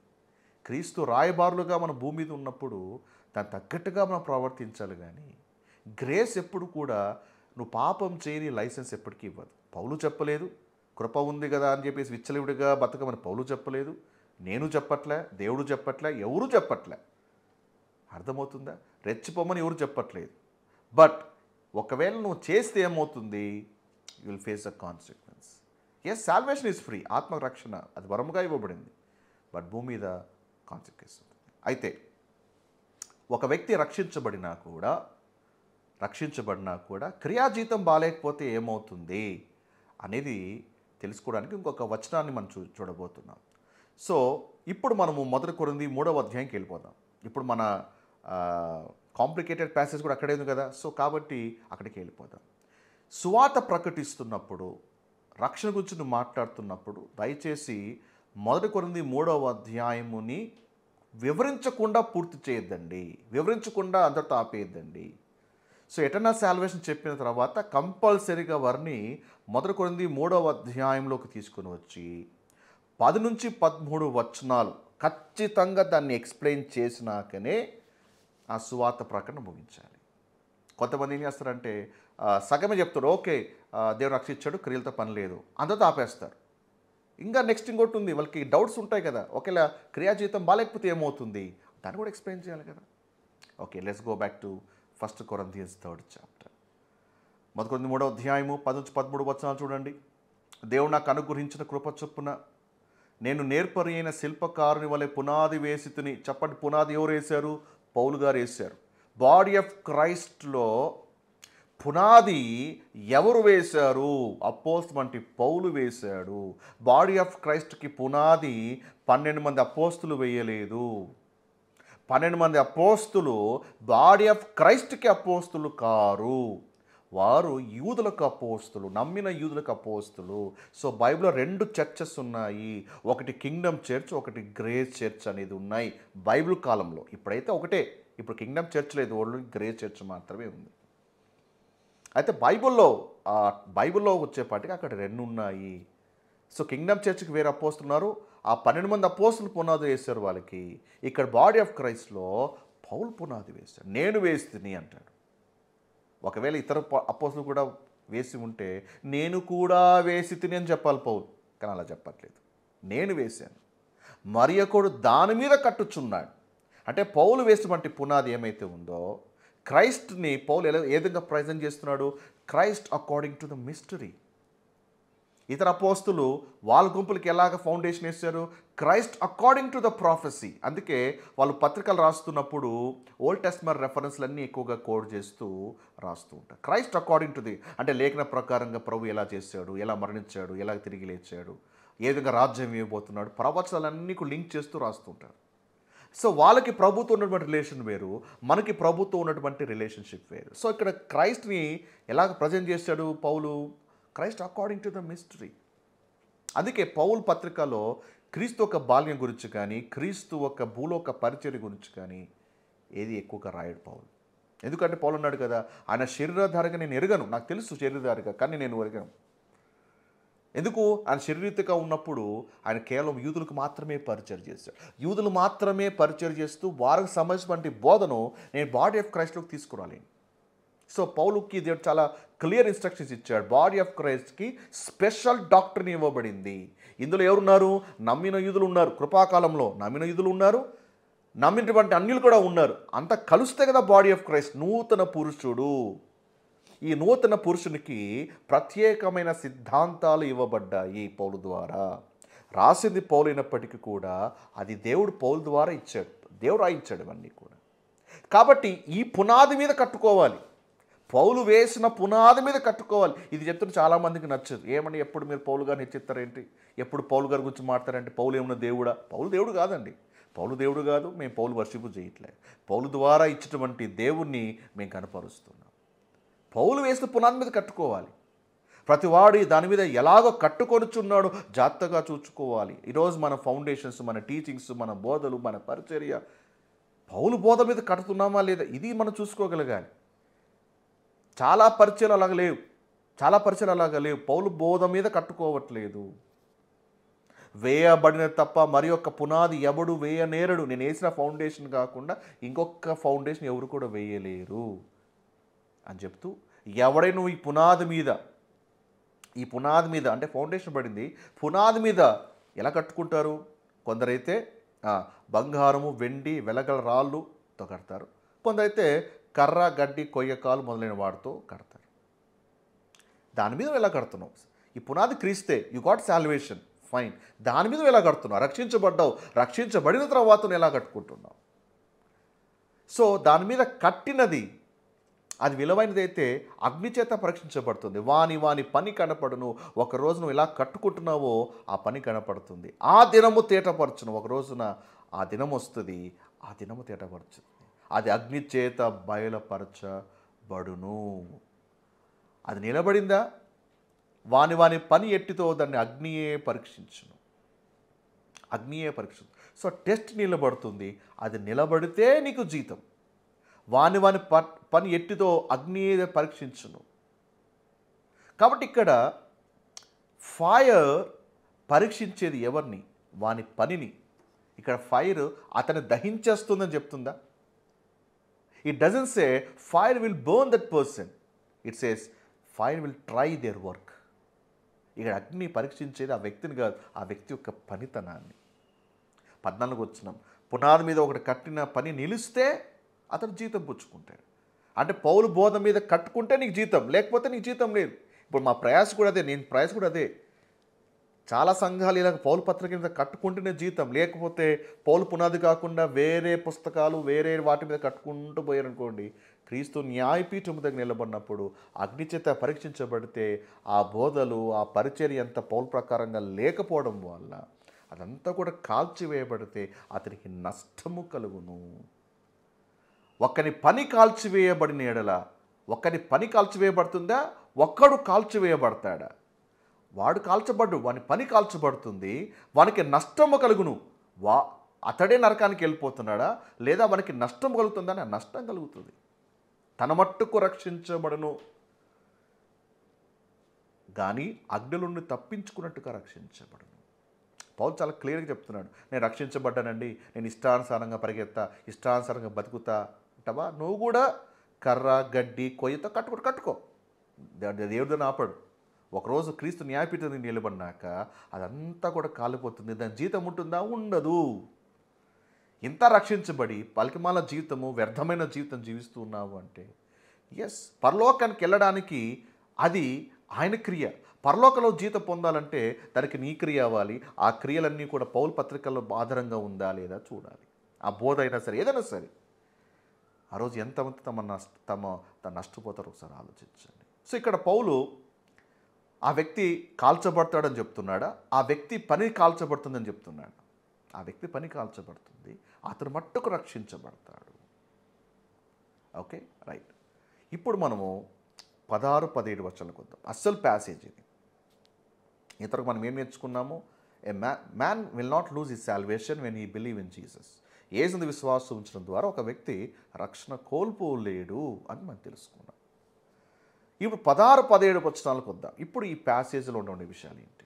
క్రీస్తు రాయబారులుగా మన భూమి మీద ఉన్నప్పుడు దాని తగ్గట్టుగా మనం ప్రవర్తించాలి. కానీ గ్రేస్ ఎప్పుడు కూడా నువ్వు పాపం చేయని లైసెన్స్ ఎప్పటికీ ఇవ్వదు. పౌలు చెప్పలేదు, కృప ఉంది కదా అని చెప్పేసి విచ్చలవిడిగా బతకమని పౌలు చెప్పలేదు, నేను చెప్పట్లే, దేవుడు చెప్పట్లే, ఎవరు చెప్పట్లే. అర్థమవుతుందా? రెచ్చిపోమని ఎవరు చెప్పట్లేదు. బట్ ఒకవేళ నువ్వు చేస్తే ఏమవుతుంది? You will face the consequence. Yes, salvation is free, ఆత్మరక్షణ అది వరముగా ఇవ్వబడింది, బట్ భూమి మీద కాన్సిక్వెన్స్ ఉంటుంది. అయితే ఒక వ్యక్తి రక్షించబడినా కూడా క్రియాజీతం బాలేకపోతే ఏమవుతుంది అనేది తెలుసుకోవడానికి ఇంకొక వచనాన్ని మనం చూడబోతున్నాం. సో ఇప్పుడు మనము 1 కొరింథీ 3వ అధ్యాయంకి వెళ్ళిపోదాం. ఇప్పుడు మన కాంప్లికేటెడ్ ప్యాసేజ్ కూడా అక్కడే ఉంది కదా, సో కాబట్టి అక్కడికి వెళ్ళిపోదాం. సువార్త ప్రకటిస్తున్నప్పుడు రక్షణ గురించి నువ్వు మాట్లాడుతున్నప్పుడు దయచేసి 1 కొరింథీ 3వ అధ్యాయముని వివరించకుండా పూర్తి చేయొద్దండి, వివరించకుండా అందరితో ఆపేయద్దండి. సో ఎటర్నల్ సాల్వేషన్ చెప్పిన తర్వాత కంపల్సరీగా వారిని 1 కొరింథీ 3వ అధ్యాయంలోకి తీసుకుని వచ్చి 10 నుంచి 13 వచనాలు ఖచ్చితంగా దాన్ని ఎక్స్ప్లెయిన్ చేసినాకనే ఆ సువార్త ప్రకటన ముగించాలి. కొంతమంది ఏం చేస్తారంటే సగమే చెప్తారు, ఓకే దేవుడు రక్షించాడు, క్రియలతో పని లేదు, అందరితో ఆపేస్తారు. ఇంకా నెక్స్ట్ ఇంకోటి ఉంది, వాళ్ళకి డౌట్స్ ఉంటాయి కదా, ఒకవేళ క్రియా జీవితం బాగాలేకపోతే ఏమవుతుంది, దాన్ని కూడా ఎక్స్ప్లెయిన్ చేయాలి కదా. Okay, let's go back to 1 Corinthians 3rd chapter. 1 కొరింథీ 3వ అధ్యాయము 10 నుంచి 13 వచనాలు చూడండి. దేవుడు నాకు అనుగ్రహించిన కృప చొప్పున నేను నేర్పరి అయిన శిల్పకారుని వలె పునాది వేసితిని. చెప్పండి, పునాది ఎవరు వేశారు? పౌలు గారు వేశారు. బాడీ ఆఫ్ క్రైస్ట్లో పునాది ఎవరు వేశారు? అపోస్తలు వంటి పౌలు వేశాడు. బాడీ ఆఫ్ క్రైస్ట్కి పునాది 12 మంది అపోస్తులు వేయలేదు. 12 మంది అపోస్తులు బాడీ ఆఫ్ క్రైస్ట్కి అపోస్తులు కారు, వారు యూదులకు అపోస్తులు, నమ్మిన యూదులకు అపోస్తులు. సో బైబిల్లో 2 చర్చెస్ ఉన్నాయి, ఒకటి కింగ్డమ్ చర్చ్, ఒకటి గ్రేస్ చర్చ్ అనేది ఉన్నాయి బైబిల్ కాలంలో. ఇప్పుడైతే ఒకటే, ఇప్పుడు కింగ్డమ్ చర్చ్ లేదు, ఓన్లీ గ్రేస్ చర్చ్ మాత్రమే ఉంది. అయితే బైబిల్లో వచ్చేపాటికి అక్కడ 2 ఉన్నాయి. సో కింగ్డమ్ చర్చ్కి వేరే అపోస్తులు ఉన్నారు, ఆ 12 మంది అపోస్తులు పునాది వేశారు వాళ్ళకి. ఇక్కడ బాడీ ఆఫ్ క్రైస్ట్లో పౌలు పునాది వేశాడు. నేను వేస్తుని అంటాడు. ఒకవేళ ఇతర అపోస్తులు కూడా వేసి ఉంటే నేను కూడా వేసి తిని అని చెప్పాలి పౌలు, కానీ అలా చెప్పట్లేదు. నేను వేశాను, మరి ఒకడు దాని మీద కట్టుచున్నాడు. అంటే పౌలు వేసినటువంటి పునాది ఏమైతే ఉందో, క్రైస్ట్ని పౌలు ఏ విధంగా ప్రజెంట్ చేస్తున్నాడు? Christ according to the mystery. ఇతర అపోస్తులు వాళ్ళ గుంపులకి ఎలాగ ఫౌండేషన్ వేశారు? Christ according to the prophecy. అందుకే వాళ్ళు పత్రికలు రాస్తున్నప్పుడు ఓల్డ్ టెస్ట్మెంట్ రెఫరెన్స్లన్నీ ఎక్కువగా కోడ్ చేస్తూ రాస్తూ ఉంటారు. క్రైస్ట్ అకార్డింగ్ టు ది అంటే లేఖన ప్రకారంగా ప్రభు ఎలా చేశాడు, ఎలా మరణించాడు, ఎలా తిరిగి లేచాడు, ఏ విధంగా రాజ్యం ఇవ్వబోతున్నాడు, ప్రవచనాలన్నీ లింక్ చేస్తూ రాస్తుంటారు. సో వాళ్ళకి ప్రభుతో ఉన్నటువంటి రిలేషన్ వేరు, మనకి ప్రభుతో ఉన్నటువంటి రిలేషన్షిప్ వేరు. సో ఇక్కడ క్రైస్ట్ని ఎలాగ ప్రజెంట్ చేశాడు పౌలు? Christ according to the mystery. అందుకే పౌలు పత్రికలో క్రీస్తు ఒక బాల్యం గురించి కానీ, క్రీస్తు ఒక భూలోక పరిచర్య గురించి కానీ ఏది ఎక్కువగా రాయడు పౌలు. ఎందుకంటే పౌలు అన్నాడు కదా, ఆయన శరీరధారిగా నేను ఎరగను, నాకు తెలుసు శరీరధారిగా, కానీ నేను ఎరగను. ఎందుకు? ఆయన శరీరీతిగా ఉన్నప్పుడు ఆయన కేవలం యూదులకు మాత్రమే పరిచయం చేశాడు. యూదులు మాత్రమే పరిచయం చేస్తూ వారికి సంబంధించినటువంటి బోధను నేను బాడీ ఆఫ్ క్రైస్ట్లోకి తీసుకురాలి. సో పౌలుకి దేవుడు చాలా క్లియర్ ఇన్స్ట్రక్షన్స్ ఇచ్చాడు. బాడీ ఆఫ్ క్రైస్ట్కి స్పెషల్ డాక్టర్ని ఇవ్వబడింది. ఇందులో ఎవరున్నారు? నమ్మిన యూదులు ఉన్నారు, కృపాకాలంలో నమ్మిన యూదులు ఉన్నారు, నమ్మినటువంటి అన్యులు కూడా ఉన్నారు. అంతా కలిస్తే కదా బాడీ ఆఫ్ క్రైస్ట్, నూతన పురుషుడు. ఈ నూతన పురుషునికి ప్రత్యేకమైన సిద్ధాంతాలు ఇవ్వబడ్డాయి పౌలు ద్వారా. రాసింది పౌలు అయినప్పటికీ కూడా అది దేవుడు పౌలు ద్వారా ఇచ్చాడు, దేవుడు రాయించాడు ఇవన్నీ కూడా. కాబట్టి ఈ పునాది మీద కట్టుకోవాలి, పౌలు వేసిన పునాది మీద కట్టుకోవాలి. ఇది చెప్తున్న చాలామందికి నచ్చదు. ఏమని ఎప్పుడు మీరు పౌలు గారిని హెచ్చిస్తారేంటి, ఎప్పుడు పౌలు గారి గురించి మాట్లాడారంటే పౌలు ఏమన్నా దేవుడా? పౌలు దేవుడు కాదండి, పౌలు దేవుడు కాదు. మేము పౌలు వర్షిపు చేయట్లేదు, పౌలు ద్వారా ఇచ్చినటువంటి దేవుణ్ణి మేము కనపరుస్తున్నాం. పౌలు వేసిన పునాది మీద కట్టుకోవాలి. ప్రతివాడు దాని మీద ఎలాగో కట్టుకొనిచున్నాడో జాగ్రత్తగా చూసుకోవాలి. ఈరోజు మన ఫౌండేషన్స్, మన టీచింగ్స్, మన బోధలు, మన పరిచర్య పౌలు బోధ మీద కట్టుతున్నామా లేదా, ఇది మనం చూసుకోగలగాలి. చాలా పరిచయాలు అలాగ లేవు, పౌలు బోధ మీద కట్టుకోవట్లేదు. వేయబడిన తప్ప మరి యొక్క పునాది ఎవడు వేయనేరడు. నేను వేసిన ఫౌండేషన్ కాకుండా ఇంకొక ఫౌండేషన్ ఎవరు కూడా వేయలేరు అని చెప్తూ, ఎవడైనా ఈ పునాది మీద అంటే ఫౌండేషన్ పడింది, పునాది మీద ఎలా కట్టుకుంటారు? కొందరైతే బంగారము, వెండి, వెలగల రాళ్ళుతో కడతారు, కొందరైతే కర్ర, గడ్డి, కొయ్యకాలు మొదలైన వాటితో కడతారు. దాని మీద ఎలా కడుతున్నావు? ఈ పునాది క్రీస్తే, యు గాట్ సాల్వేషన్, ఫైన్. దాని మీద ఎలా కడుతున్నావు? రక్షించబడ్డావు, రక్షించబడిన తర్వాత నువ్వు ఎలా కట్టుకుంటున్నావు? సో దాని మీద కట్టినది అది విలువైనదైతే అగ్ని చేత పరీక్షించబడుతుంది. వాని పని కనపడును. ఒక రోజు నువ్వు ఎలా కట్టుకుంటున్నావో ఆ పని కనపడుతుంది. ఆ దినము తేటపరచును. ఒక రోజున ఆ దినం వస్తుంది, ఆ దినము తేటపరచుతుంది. అది అగ్ని చేత బయలుపరచబడును. అది నిలబడిందా? వాని వాని పని ఎట్టితో దాన్ని అగ్నియే పరీక్షించును. అగ్నియే పరీక్షించు. సో టెస్ట్ నిలబడుతుంది, అది నిలబడితే నీకు జీతం. వాని వాని పని ఎట్టితో అగ్నియే పరీక్షించును. కాబట్టి ఇక్కడ ఫైర్ పరీక్షించేది ఎవరిని? వాని పనిని. ఇక్కడ ఫైర్ అతన్ని దహించేస్తుందని చెప్తుందా? It doesn't say fire will burn that person, it says fire will try their work. ఇక్కడ అగ్ని పరీక్షించేది ఆ వ్యక్తిని కాదు, ఆ వ్యక్తి యొక్క పనితనాన్ని. 14 వచనం, పునాది మీద ఒకటి కట్టిన పని నిలిస్తే అతను జీతం పుచ్చుకుంటాడు. అంటే పౌలు బోధ మీద కట్టుకుంటే నీకు జీతం, లేకపోతే నీకు జీతం లేదు. ఇప్పుడు మా ప్రయాస కూడా అదే, నేను ప్రయాస కూడా అదే. చాలా సంఘాలు ఇలా పౌలు పత్రిక మీద కట్టుకుంటేనే జీతం, లేకపోతే పౌలు పునాది కాకుండా వేరే పుస్తకాలు వేరే వాటి మీద కట్టుకుంటూ పోయారనుకోండి, క్రీస్తు న్యాయపీఠం దగ్గర నిలబడినప్పుడు అగ్నిచేత పరీక్షించబడితే ఆ బోధలు ఆ పరిచర్య అంత పౌలు ప్రకారంగా లేకపోవడం వల్ల అదంతా కూడా కాల్చివేయబడితే అతనికి నష్టము కలుగును. ఒక్కని పని కాల్చివేయబడిన ఎడల, ఒక్కని పని కాల్చివేయబడుతుందా, ఒక్కడు కాల్చివేయబడతాడా? వాడు కాల్చబడ్డు, వాని పని కాల్చబడుతుంది, వానికి నష్టము కలుగును. అతడే నరకానికి వెళ్ళిపోతున్నాడా, లేదా వానికి నష్టం కలుగుతుందా? నష్టం కలుగుతుంది. తన మట్టుకు రక్షించబడును కానీ అగ్ని నుండి తప్పించుకున్నట్టుగా రక్షించబడును. పౌలు చాలా క్లియర్గా చెప్తున్నాడు, నేను రక్షించబడ్డానండి, నేను ఇష్టానుసారంగా పరిగెత్తా, ఇష్టానుసారంగా బతుకుతా అంటావా? నువ్వు కూడా కర్ర గడ్డి కొయ్యతో కట్టుకో. దేవుడిని ఆపడు. ఒకరోజు క్రీస్తు న్యాయపీఠం నిలబడినాక అదంతా కూడా కాలిపోతుంది. దాని జీతం ఉంటుందా? ఉండదు. ఇంత రక్షించబడి పలికిమాల జీవితము, వ్యర్థమైన జీవితం జీవిస్తూ ఉన్నావు అంటే ఎస్, పరలోకానికి వెళ్ళడానికి అది ఆయన క్రియ. పరలోకంలో జీతం పొందాలంటే దానికి నీ క్రియ అవ్వాలి. ఆ క్రియలన్నీ కూడా పౌలు పత్రికల్లో ఆధారంగా ఉందా లేదా చూడాలి. ఆ బోధ అయినా సరే, ఏదైనా సరే. ఆ రోజు ఎంతమంది తమ నష్టపోతారో ఒకసారి ఆలోచించండి. సో ఇక్కడ పౌలు ఆ వ్యక్తి కాల్చబడతాడని చెప్తున్నాడా, ఆ వ్యక్తి పని కాల్చబడుతుందని చెప్తున్నాడు? ఆ వ్యక్తి పని కాల్చబడుతుంది, అతను మట్టుకు రక్షించబడతాడు. Okay, right. ఇప్పుడు మనము 16-17 వచనాలకు వద్దాం. అస్సలు ప్యాసేజ్ ఇది. ఇంతవరకు మనం ఏం నేర్చుకున్నాము? ఏ man will not lose his salvation when he believe in Jesus. యేసుని విశ్వాసం ఉంచడం ద్వారా ఒక వ్యక్తి రక్షణ కోల్పోలేడు అని మనం తెలుసుకున్నాం. ఇప్పుడు 16-17 వచనాలకు వద్దాం. ఇప్పుడు ఈ ప్యాసేజ్లో ఉండే విషయాలు ఏంటి?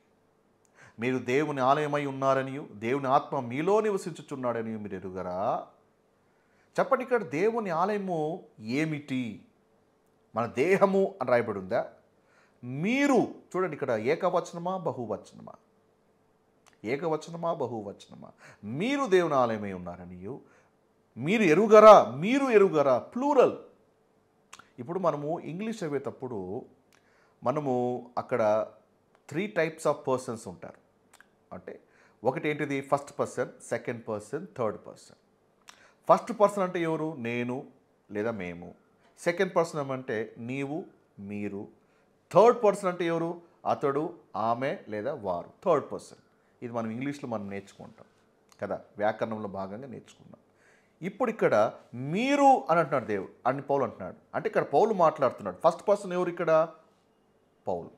మీరు దేవుని ఆలయమై ఉన్నారనియు దేవుని ఆత్మ మీలో నివసించుచున్నాడని మీరు ఎరుగరా? చెప్పండి, ఇక్కడ దేవుని ఆలయము ఏమిటి? మన దేహము అని రాయబడి ఉందా? మీరు చూడండి, ఇక్కడ ఏకవచనమా బహువచనమా? ఏకవచనమా బహువచనమా? మీరు దేవుని ఆలయమై ఉన్నారనియు మీరు ఎరుగరా? మీరు ఎరుగరా, ప్లూరల్. ఇప్పుడు మనము ఇంగ్లీష్ చదివేటప్పుడు మనము అక్కడ 3 types ఆఫ్ పర్సన్స్ ఉంటారు. అంటే ఒకటి ఏంటిది? First person, second person, third person. First person అంటే ఎవరు? నేను లేదా మేము. సెకండ్ పర్సన్ అంటే నీవు మీరు. థర్డ్ పర్సన్ అంటే ఎవరు? అతడు ఆమె లేదా వారు. Third person. ఇది మనం ఇంగ్లీష్లో మనం నేర్చుకుంటాం కదా, వ్యాకరణంలో భాగంగా నేర్చుకున్నాం. ఇప్పుడు ఇక్కడ మీరు అని అంటున్నాడు దేవుడు అని పౌలు అంటున్నాడు. అంటే ఇక్కడ పౌలు మాట్లాడుతున్నాడు. ఫస్ట్ పర్సన్ ఎవరు ఇక్కడ? పౌలు.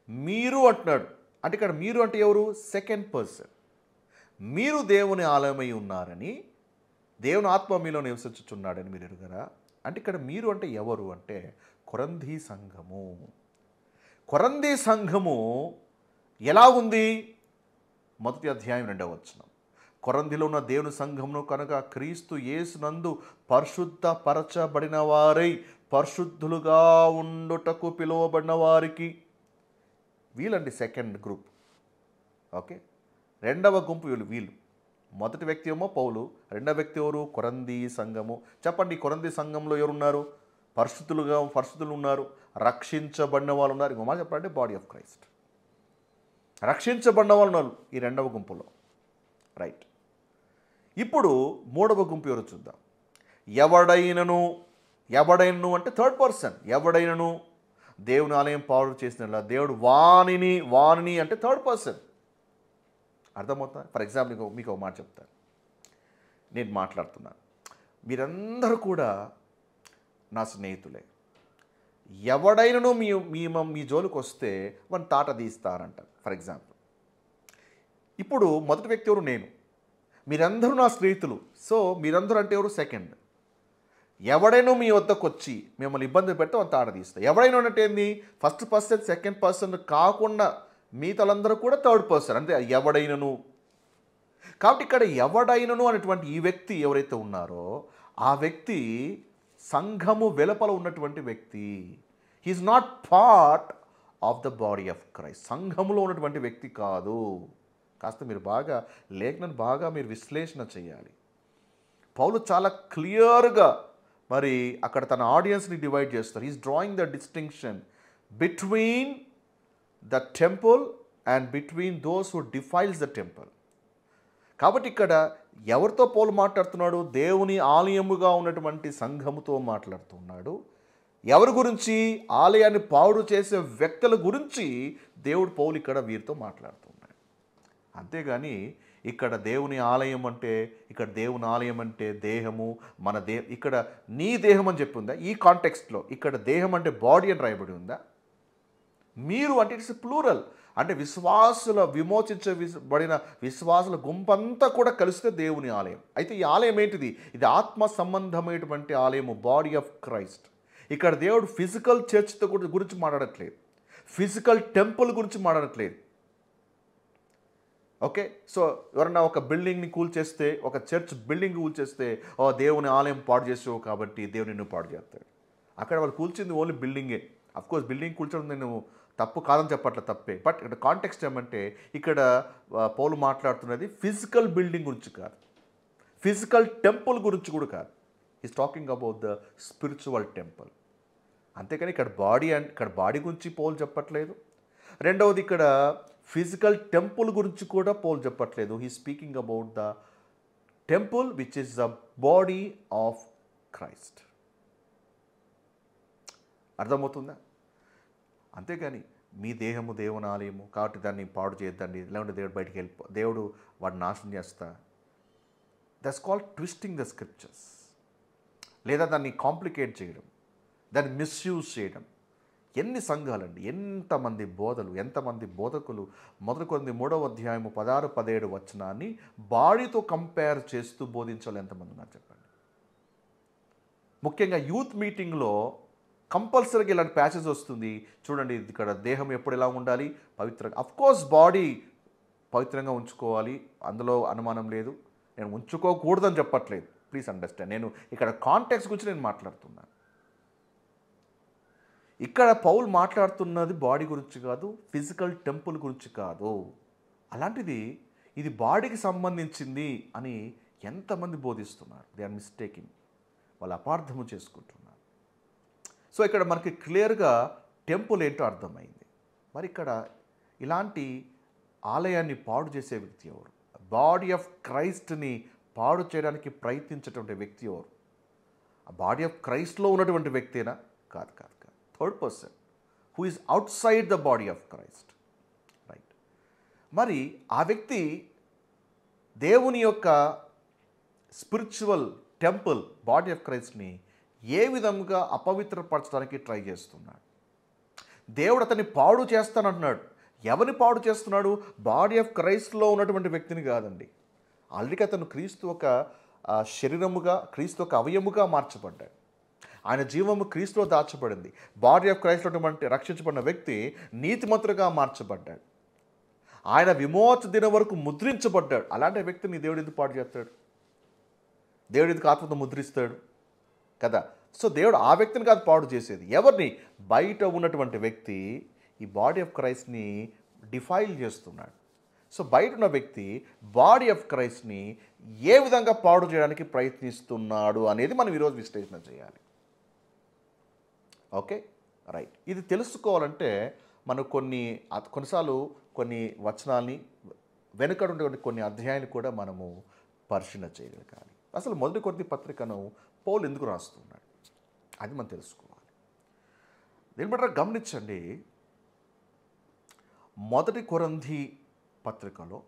మీరు అంటున్నాడు అంటే ఇక్కడ మీరు అంటే ఎవరు? Second person. మీరు దేవుని ఆలయమై ఉన్నారని, దేవుని ఆత్మ మీలో నివసించుచున్నాడని మీరు ఎరుగరా? అంటే ఇక్కడ మీరు అంటే ఎవరు అంటే కొరంథీ సంఘము. కొరంథీ సంఘము ఎలా ఉంది? 1వ అధ్యాయం 2వ వచనం. కొరంథీలో ఉన్న దేవుని సంఘమును కనుక క్రీస్తు యేసునందు పరిశుద్ధపరచబడిన వారై పరిశుద్ధులుగా ఉండుటకు పిలువబడిన వారికి, వీళ్ళండి సెకండ్ గ్రూప్. ఓకే, రెండవ గుంపు వీళ్ళు. మొదటి వ్యక్తి ఏమో పౌలు, రెండవ వ్యక్తి ఎవరు? కొరంథీ సంఘము. చెప్పండి, కొరంథీ సంఘంలో ఎవరున్నారు? పరిశుద్ధులు ఉన్నారు, రక్షించబడిన వాళ్ళు ఉన్నారు. ఇంకో మాట చెప్పాలంటే బాడీ ఆఫ్ క్రైస్ట్. రక్షించబడిన వాళ్ళు ఉన్నారు ఈ రెండవ గుంపులో. రైట్. ఇప్పుడు మూడవ గుంపు ఎవరు చూద్దాం. ఎవడైనను అంటే థర్డ్ పర్సన్. ఎవడైనను దేవుని ఆలయం పాడు చేసిన దేవుడు వాణిని అంటే థర్డ్ పర్సన్. అర్థమవుతా? ఫర్ ఎగ్జాంపుల్ మీకు ఒక మాట చెప్తాను. నేను మాట్లాడుతున్నాను, మీరందరూ కూడా నా స్నేహితులే, ఎవడైనను మీ జోలికి వస్తే వాడిని తాట తీస్తారంట. ఫర్ ఎగ్జాంపుల్, ఇప్పుడు మొదటి వ్యక్తి ఎవరు? నేను. మీరందరూ నా స్నేహితులు. సో మీరందరూ అంటే ఎవరు? సెకండ్. ఎవడైనా మీ వద్దకు వచ్చి మిమ్మల్ని ఇబ్బంది పెడితే వాడిని తాట తీస్తా. ఎవడైనా అంటే ఏంది? ఫస్ట్ పర్సన్, సెకండ్ పర్సన్ కాకుండా మిగతాలందరూ కూడా థర్డ్ పర్సన్, అంటే ఎవడైనను. కాబట్టి ఇక్కడ ఎవడైనను అనేటువంటి ఈ వ్యక్తి ఎవరైతే ఉన్నారో ఆ వ్యక్తి సంఘము వెలుపల ఉన్నటువంటి వ్యక్తి. He's not part of the body of Christ. సంఘములో ఉన్నటువంటి వ్యక్తి కాదు. కాస్త మీరు బాగా లేఖనాన్ని బాగా మీరు విశ్లేషణ చేయాలి. పౌలు చాలా క్లియర్గా మరి అక్కడ తన ఆడియన్స్ని డివైడ్ చేస్తారు. He's drawing the distinction between the temple and between those who defiles the temple. కాబట్టి ఇక్కడ ఎవరితో పౌలు మాట్లాడుతున్నాడు? దేవుని ఆలయముగా ఉన్నటువంటి సంఘముతో మాట్లాడుతున్నాడు. ఎవరి గురించి? ఆలయాన్ని పాడు చేసే వ్యక్తుల గురించి దేవుడు పౌలు ఇక్కడ వీరితో మాట్లాడుతున్నాడు. అంతేగాని ఇక్కడ దేవుని ఆలయం అంటే, ఇక్కడ దేవుని ఆలయం అంటే దేహము, మన ఇక్కడ నీ దేహం అని చెప్పి ఉందా? ఈ కాంటెక్స్ట్లో ఇక్కడ దేహం అంటే బాడీ అని రాయబడి ఉందా? మీరు అంటే ఇట్స్ ప్లూరల్, అంటే విశ్వాసుల విమోచించబడిన విశ్వాసుల గుంపంతా కూడా కలిస్తే దేవుని ఆలయం. అయితే ఈ ఆలయం ఏంటిది? ఇది ఆత్మ సంబంధమైనటువంటి ఆలయము, బాడీ ఆఫ్ క్రైస్ట్. ఇక్కడ దేవుడు ఫిజికల్ చర్చ్తో గురించి మాట్లాడట్లేదు, ఫిజికల్ టెంపుల్ గురించి మాట్లాడట్లేదు. ఓకే, సో ఎవరన్నా ఒక బిల్డింగ్ని కూల్చేస్తే, ఒక చర్చ్ బిల్డింగ్ కూల్చేస్తే, ఓ దేవుని ఆలయం పాడు చేసావు కాబట్టి దేవుని నిన్ను పాడు చేస్తాడు. అక్కడ వాళ్ళు కూల్చింది ఓన్లీ బిల్డింగే. అఫ్కోర్స్ బిల్డింగ్ కూల్చడం నేను తప్పు కాదని చెప్పట్లే, తప్పే. బట్ ఇక్కడ కాంటెక్స్ట్ ఏమంటే ఇక్కడ పౌలు మాట్లాడుతున్నది ఫిజికల్ బిల్డింగ్ గురించి కాదు, ఫిజికల్ టెంపుల్ గురించి కూడా కాదు. Is talking about the spiritual temple. అంతేకాని ఇక్కడ బాడీ గురించి పౌలు చెప్పట్లేదు. రెండవది ఇక్కడ ఫిజికల్ టెంపుల్ గురించి కూడా పౌలు చెప్పట్లేదు. He speaking about the temple which is the body of Christ. అర్థమవుతుందా? అంతేగాని మీ దేహము దేవుని ఆలయము కాబట్టి దాన్ని పాడు చేయొద్దండి, లేకుంటే దేవుడు బయటికి దేవుడు వాడిని నాశనం చేస్తా. That's called twisting the scriptures. లేదా దాన్ని కాంప్లికేట్ చేయడం, దాన్ని మిస్యూజ్ చేయడం. ఎన్ని సంఘాలండి, ఎంతమంది బోధలు, ఎంతమంది బోధకులు మొదటి కొరింథీ 3వ అధ్యాయము 16, 17 వచనాన్ని బాడీతో కంపేర్ చేస్తూ బోధించాలి ఎంతమంది ఉన్నారు చెప్పండి. ముఖ్యంగా యూత్ మీటింగ్లో కంపల్సరీగా ఇలాంటి ప్యాసేజ్ వస్తుంది చూడండి. ఇక్కడ దేహం ఎప్పుడు ఎలా ఉండాలి? పవిత్రంగా. అఫ్కోర్స్ బాడీ పవిత్రంగా ఉంచుకోవాలి, అందులో అనుమానం లేదు. నేను ఉంచుకోకూడదని చెప్పట్లేదు, ప్లీజ్ అండర్స్టాండ్. నేను ఇక్కడ కాంటెక్స్ట్ గురించి నేను మాట్లాడుతున్నాను. ఇక్కడ పౌలు మాట్లాడుతున్నది బాడీ గురించి కాదు, ఫిజికల్ టెంపుల్ గురించి కాదు. అలాంటిది ఇది బాడీకి సంబంధించింది అని ఎంతమంది బోధిస్తున్నారు? దే ఆర్ మిస్టేకింగ్, వాళ్ళు అపార్థము చేసుకుంటున్నారు. సో ఇక్కడ మనకి క్లియర్గా టెంపుల్ ఏంటో అర్థమైంది. మరి ఇక్కడ ఇలాంటి ఆలయాన్ని పాడు చేసే వ్యక్తి ఎవరు? బాడీ ఆఫ్ క్రైస్ట్ని పాడు చేయడానికి ప్రయత్నించేటువంటి వ్యక్తి ఎవరు? ఆ బాడీ ఆఫ్ క్రైస్ట్లో ఉన్నటువంటి వ్యక్తేనా? కాదు కాదు కాదు, third person who is out side the body of Christ, right. మరి ఆ వ్యక్తి దేవుని యొక్క స్పిరిచువల్ టెంపుల్ బాడీ ఆఫ్ క్రైస్ట్ని ఏ విధంగా అపవిత్రపరచడానికి ట్రై చేస్తున్నాడు? దేవుడు అతన్ని పాడు చేస్తానంటున్నాడు. ఎవరిని పాడు చేస్తున్నాడు? బాడీ ఆఫ్ క్రైస్ట్లో ఉన్నటువంటి వ్యక్తిని కాదండి. ఆల్రెడీ అతను క్రీస్తు ఒక శరీరముగా, క్రీస్తు ఒక అవయముగా మార్చబడ్డాడు. ఆయన జీవము క్రీస్తులో దాచబడింది. బాడీ ఆఫ్ క్రైస్ట్లో ఉన్నటువంటి రక్షించబడిన వ్యక్తి నీతిమంతుడుగా మార్చబడ్డాడు. ఆయన విమోచన దినం వరకు ముద్రించబడ్డాడు. అలాంటి వ్యక్తిని దేవుడు ఎందుకు పాడు చేస్తాడు? దేవుడు ఎందుకు ఆత్మతో ముద్రిస్తాడు కదా? సో దేవుడు ఆ వ్యక్తిని కాదు పాడు చేసేది. ఎవరిని? బయట ఉన్నటువంటి వ్యక్తి ఈ బాడీ ఆఫ్ క్రైస్ట్ని డిఫైల్ చేస్తున్నాడు. సో బయట ఉన్న వ్యక్తి బాడీ ఆఫ్ క్రైస్ట్ని ఏ విధంగా పాడు చేయడానికి ప్రయత్నిస్తున్నాడు అనేది మనం ఈరోజు విశ్లేషణ చేయాలి. Okay, right. ఇది తెలుసుకోవాలంటే మనం కొన్నిసార్లు కొన్ని వచనాల్ని వెనుక ఉండేటువంటి కొన్ని అధ్యాయాలు కూడా మనము పరిశీలన చేయగలగాలి. అసలు మొదటి కొరింథీ పత్రికను పౌలు ఎందుకు రాస్తున్నాడు అది మనం తెలుసుకోవాలి. దీని బట్టి గమనించండి, మొదటి కొరింథీ పత్రికలో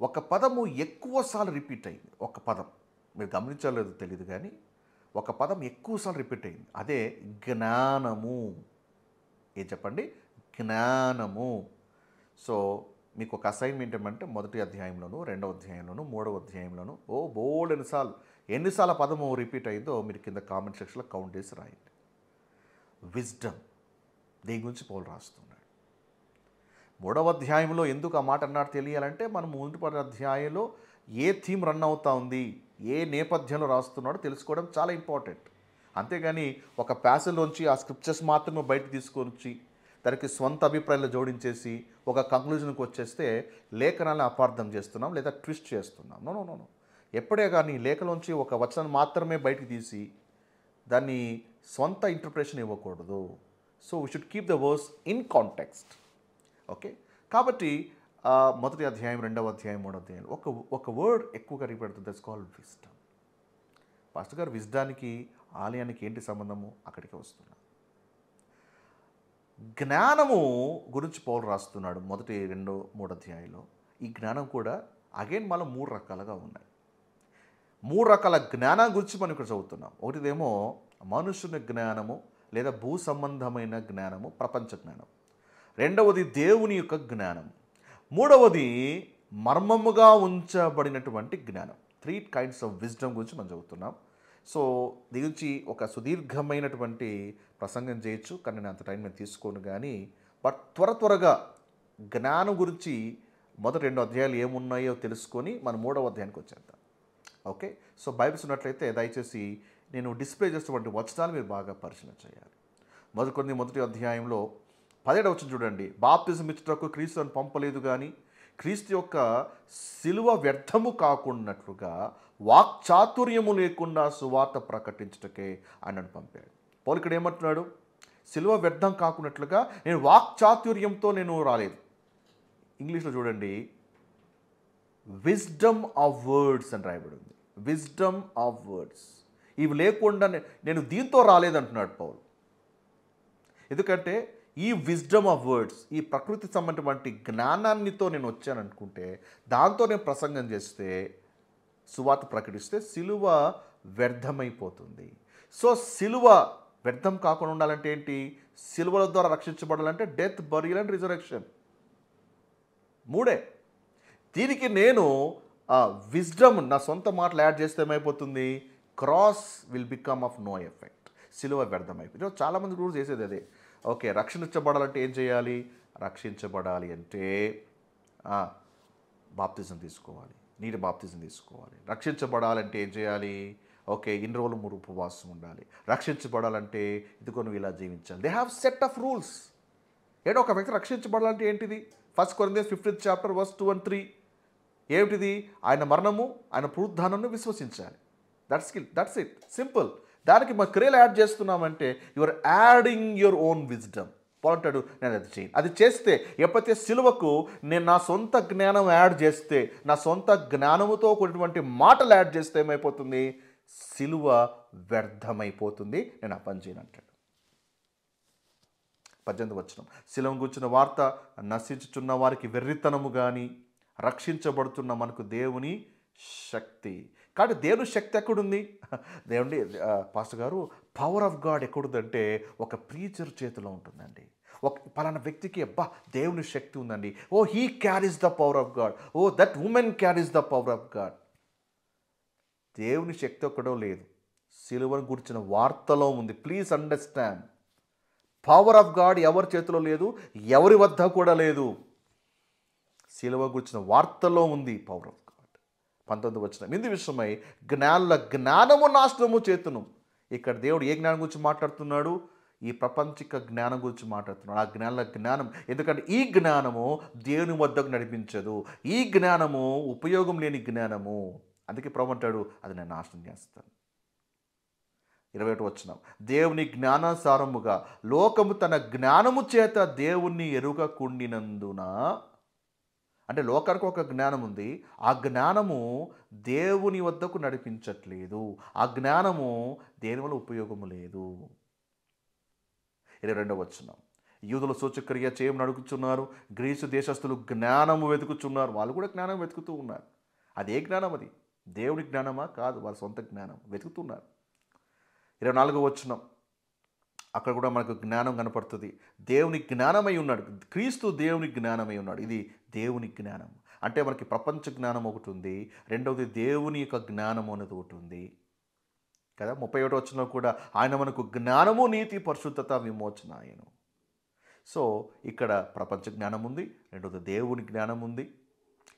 ఒక పదము ఎక్కువసార్లు రిపీట్ అయింది. ఒక పదం మీరు గమనించలేదు తెలియదు కానీ ఒక పదం ఎక్కువసార్లు రిపీట్ అయింది. అదే జ్ఞానము. ఏం చెప్పండి? జ్ఞానము. సో మీకు ఒక అసైన్మెంట్ ఏమంటే మొదటి అధ్యాయంలోను, రెండవ అధ్యాయంలోను, మూడవ అధ్యాయంలోను బోల్డ్ ఎన్నిసార్లు పదము రిపీట్ అయిందో మీరు కింద కామెంట్ సెక్షన్లో కౌంట్ చేసి రాయండి. విజ్డమ్, దీని గురించి పౌలు రాస్తున్నాడు. మూడవ అధ్యాయంలో ఎందుకు ఆ మాట అన్నాడు తెలియాలంటే మనం మునుపటి అధ్యాయంలో ఏ థీమ్ రన్ అవుతా ఉంది, ఏ నేపథ్యంలో రాస్తున్నాడో తెలుసుకోవడం చాలా ఇంపార్టెంట్. అంతేగాని ఒక ప్యాసేజ్లోంచి ఆ స్క్రిప్చర్స్ మాత్రమే బయట తీసుకొని దానికి స్వంత అభిప్రాయాలు జోడించేసి ఒక కంక్లూజన్కి వచ్చేస్తే లేఖనాలను అపార్థం చేస్తున్నాం లేదా ట్విస్ట్ చేస్తున్నాం. No no no no. ఎప్పుడే కానీ లేఖలోంచి ఒక వచనం మాత్రమే బయటకు తీసి దాన్ని స్వంత ఇంటర్ప్రిటేషన్ ఇవ్వకూడదు. So we should keep the words in context. Okay, కాబట్టి మొదటి అధ్యాయం, రెండవ అధ్యాయం, మూడవ అధ్యాయం ఒక వర్డ్ ఎక్కువగా repeat. That's called wisdom. Pastor గారు, విజ్డానికి ఆలయానికి ఏంటి సంబంధము? అక్కడికి వస్తున్నా. జ్ఞానము గురించి పౌలు రాస్తున్నాడు మొదటి, రెండు, మూడు అధ్యాయంలో. ఈ జ్ఞానం కూడా అగైన్ మనం 3 రకాలుగా ఉన్నాయి. 3 రకాల జ్ఞానం గురించి మనం ఇక్కడ చదువుతున్నాం. ఒకటిదేమో మనుషుని జ్ఞానము లేదా భూ సంబంధమైన జ్ఞానము, ప్రపంచ జ్ఞానం. రెండవది దేవుని యొక్క జ్ఞానం. మూడవది మర్మముగా ఉంచబడినటువంటి జ్ఞానం. 3 kinds ఆఫ్ విజ్డమ్ గురించి మనం చదువుతున్నాం. సో దీని గురించి ఒక సుదీర్ఘమైనటువంటి ప్రసంగం చేయొచ్చు, కానీ నేను అంత టైం నేను తీసుకోను. కానీ బట్ త్వరగా జ్ఞానం గురించి మొదటి 2 అధ్యాయాలు ఏమున్నాయో తెలుసుకొని మనం 3వ అధ్యాయానికి వచ్చేద్దాం. ఓకే, సో బైబిల్స్ ఉన్నట్లయితే దయచేసి నేను డిస్ప్లే చేసినటువంటి వచనాలు మీరు బాగా పరిశీలన చేయాలి. మొదటి అధ్యాయంలో 17వ వచనం చూడండి. బాప్తిజం ఇచ్చుటకు క్రీస్తును పంపలేదు కానీ క్రీస్తు యొక్క సిలువ వ్యర్థము కాకున్నట్లుగా వాక్చాతుర్యము లేకుండా సువార్త ప్రకటించుటకే ఆయనను పంపాడు. పౌలు ఇక్కడ ఏమంటున్నాడు? సిలువ వ్యర్థం కాకున్నట్లుగా నేను వాక్చాతుర్యంతో నేను రాలేదు. ఇంగ్లీష్లో చూడండి, విజ్డమ్ ఆఫ్ వర్డ్స్ అని రాయబడి ఉంది. Wisdom of words. ఇవి లేకుండా నేను దీంతో రాలేదంటున్నాడు పౌలు. ఎందుకంటే ఈ విజ్డమ్ ఆఫ్ వర్డ్స్, ఈ ప్రకృతి సంబంధించిన జ్ఞానాన్నితో నేను వచ్చాను అనుకుంటే, దాంతో నేను ప్రసంగం చేస్తే, సువార్త ప్రకటిస్తే సిలువ వ్యర్థమైపోతుంది. సో సిలువ వ్యర్థం కాకుండా ఉండాలంటే ఏంటి? సిలువల ద్వారా రక్షించబడాలంటే డెత్, బరియల్ అండ్ రిజరెక్షన్, 3. దీనికి నేను విజ్డమ్ నా సొంత మాటలు యాడ్ చేస్తే ఏమైపోతుంది? Cross will become of no effect. సిలువ వ్యర్థమైపోయింది. చాలామంది కూడా చేసేది అదే. ఓకే, రక్షించబడాలంటే ఏం చేయాలి? రక్షించబడాలి అంటే బాప్తిజం తీసుకోవాలి, నీటి బాప్తిజం తీసుకోవాలి. రక్షించబడాలంటే ఏం చేయాలి? ఓకే, ఇన్ని రోజులు 3 ఉపవాసం ఉండాలి. రక్షించబడాలంటే ఇదిగో నువ్వు ఇలా జీవించాలి. They have set of rules. ఏదో ఒక వ్యక్తి రక్షించబడాలంటే ఏంటిది? 1 Corinthians 15th chapter verse 2 and 3 ఏమిటిది? ఆయన మరణము, ఆయన పునరుద్ధానాన్ని విశ్వసించాలి. That's it, simple. దానికి మా క్రియలు యాడ్ చేస్తున్నామంటే you're adding your own wisdom. అంటాడు నేను అది చేయను. అది చేస్తే ఎప్పుడైతే సిలువకు నేను నా సొంత జ్ఞానం యాడ్ చేస్తే, నా సొంత జ్ఞానముతో కూడినటువంటి మాటలు యాడ్ చేస్తే ఏమైపోతుంది? సిలువ వ్యర్థమైపోతుంది. నేను ఆ పని చేయను అంటాడు. 18వ వచనం, సిలువను గురించిన వార్త నశించుచున్న వారికి వెర్రితనము కానీ రక్షించబడుతున్న మనకు దేవుని శక్తి. కాబట్టి దేవుని శక్తి ఎక్కడుంది? దేవుడి పాస్టర్ గారు, పవర్ ఆఫ్ గాడ్ ఎక్కడుందంటే ఒక ప్రీచర్ చేతిలో ఉంటుందండి. ఒక పలానా వ్యక్తికి అబ్బా దేవుని శక్తి ఉందండి. Oh he carries the power of God. Oh that woman carries the power of God. దేవుని శక్తి ఒక్కడో లేదు, సిలువను గురించిన వార్తలో ఉంది. Please understand, power of God ఎవరి చేతిలో లేదు, ఎవరి వద్ద కూడా లేదు. సిలువ గురించిన వార్తలో ఉంది పవర్ ఆఫ్ గాడ్. 19వ వచనం, ఇందు విషయమై జ్ఞానుల జ్ఞానము నాశనము చేతును. ఇక్కడ దేవుడు ఏ జ్ఞానం గురించి మాట్లాడుతున్నాడు? ఈ ప్రపంచిక జ్ఞానం గురించి మాట్లాడుతున్నాడు. ఆ జ్ఞానుల జ్ఞానం, ఎందుకంటే ఈ జ్ఞానము దేవుని వద్దకు నడిపించదు. ఈ జ్ఞానము ఉపయోగం లేని జ్ఞానము. అందుకే ప్రభు అంటాడు, అది నేను నాశనం చేస్తాను. 21వ వచనం, దేవుని జ్ఞానానుసారముగా లోకము తన జ్ఞానము చేత దేవుణ్ణి ఎరుగకుండినందున, అంటే లోకానికి ఒక జ్ఞానం ఉంది, ఆ జ్ఞానము దేవుని వద్దకు నడిపించట్లేదు. ఆ జ్ఞానము దేని వల్ల ఉపయోగము లేదు. 22వ వచనం, యూదులు సూచక్రియ చేయమని అడుగుతున్నారు, గ్రీసు దేశస్తులు జ్ఞానము వెతుకుతున్నారు. వాళ్ళు కూడా జ్ఞానం వెతుకుతూ ఉన్నారు. అదే జ్ఞానం, అది దేవుని జ్ఞానమా? కాదు, వాళ్ళ సొంత జ్ఞానం వెతుకుతున్నారు. 24వ వచనం, అక్కడ కూడా మనకు జ్ఞానం కనపడుతుంది. దేవుని జ్ఞానమై ఉన్నాడు, క్రీస్తు దేవుని జ్ఞానమై ఉన్నాడు. ఇది దేవుని జ్ఞానం. అంటే మనకి ప్రపంచ జ్ఞానం ఒకటి ఉంది, రెండవది దేవుని యొక్క జ్ఞానం అనేది ఒకటి ఉంది కదా. 31వ వచనంలో కూడా ఆయన మనకు జ్ఞానము, నీతి, పరిశుద్ధత, విమోచన ఆయను. సో ఇక్కడ ప్రపంచ జ్ఞానం ఉంది, రెండవది దేవుని జ్ఞానం ఉంది.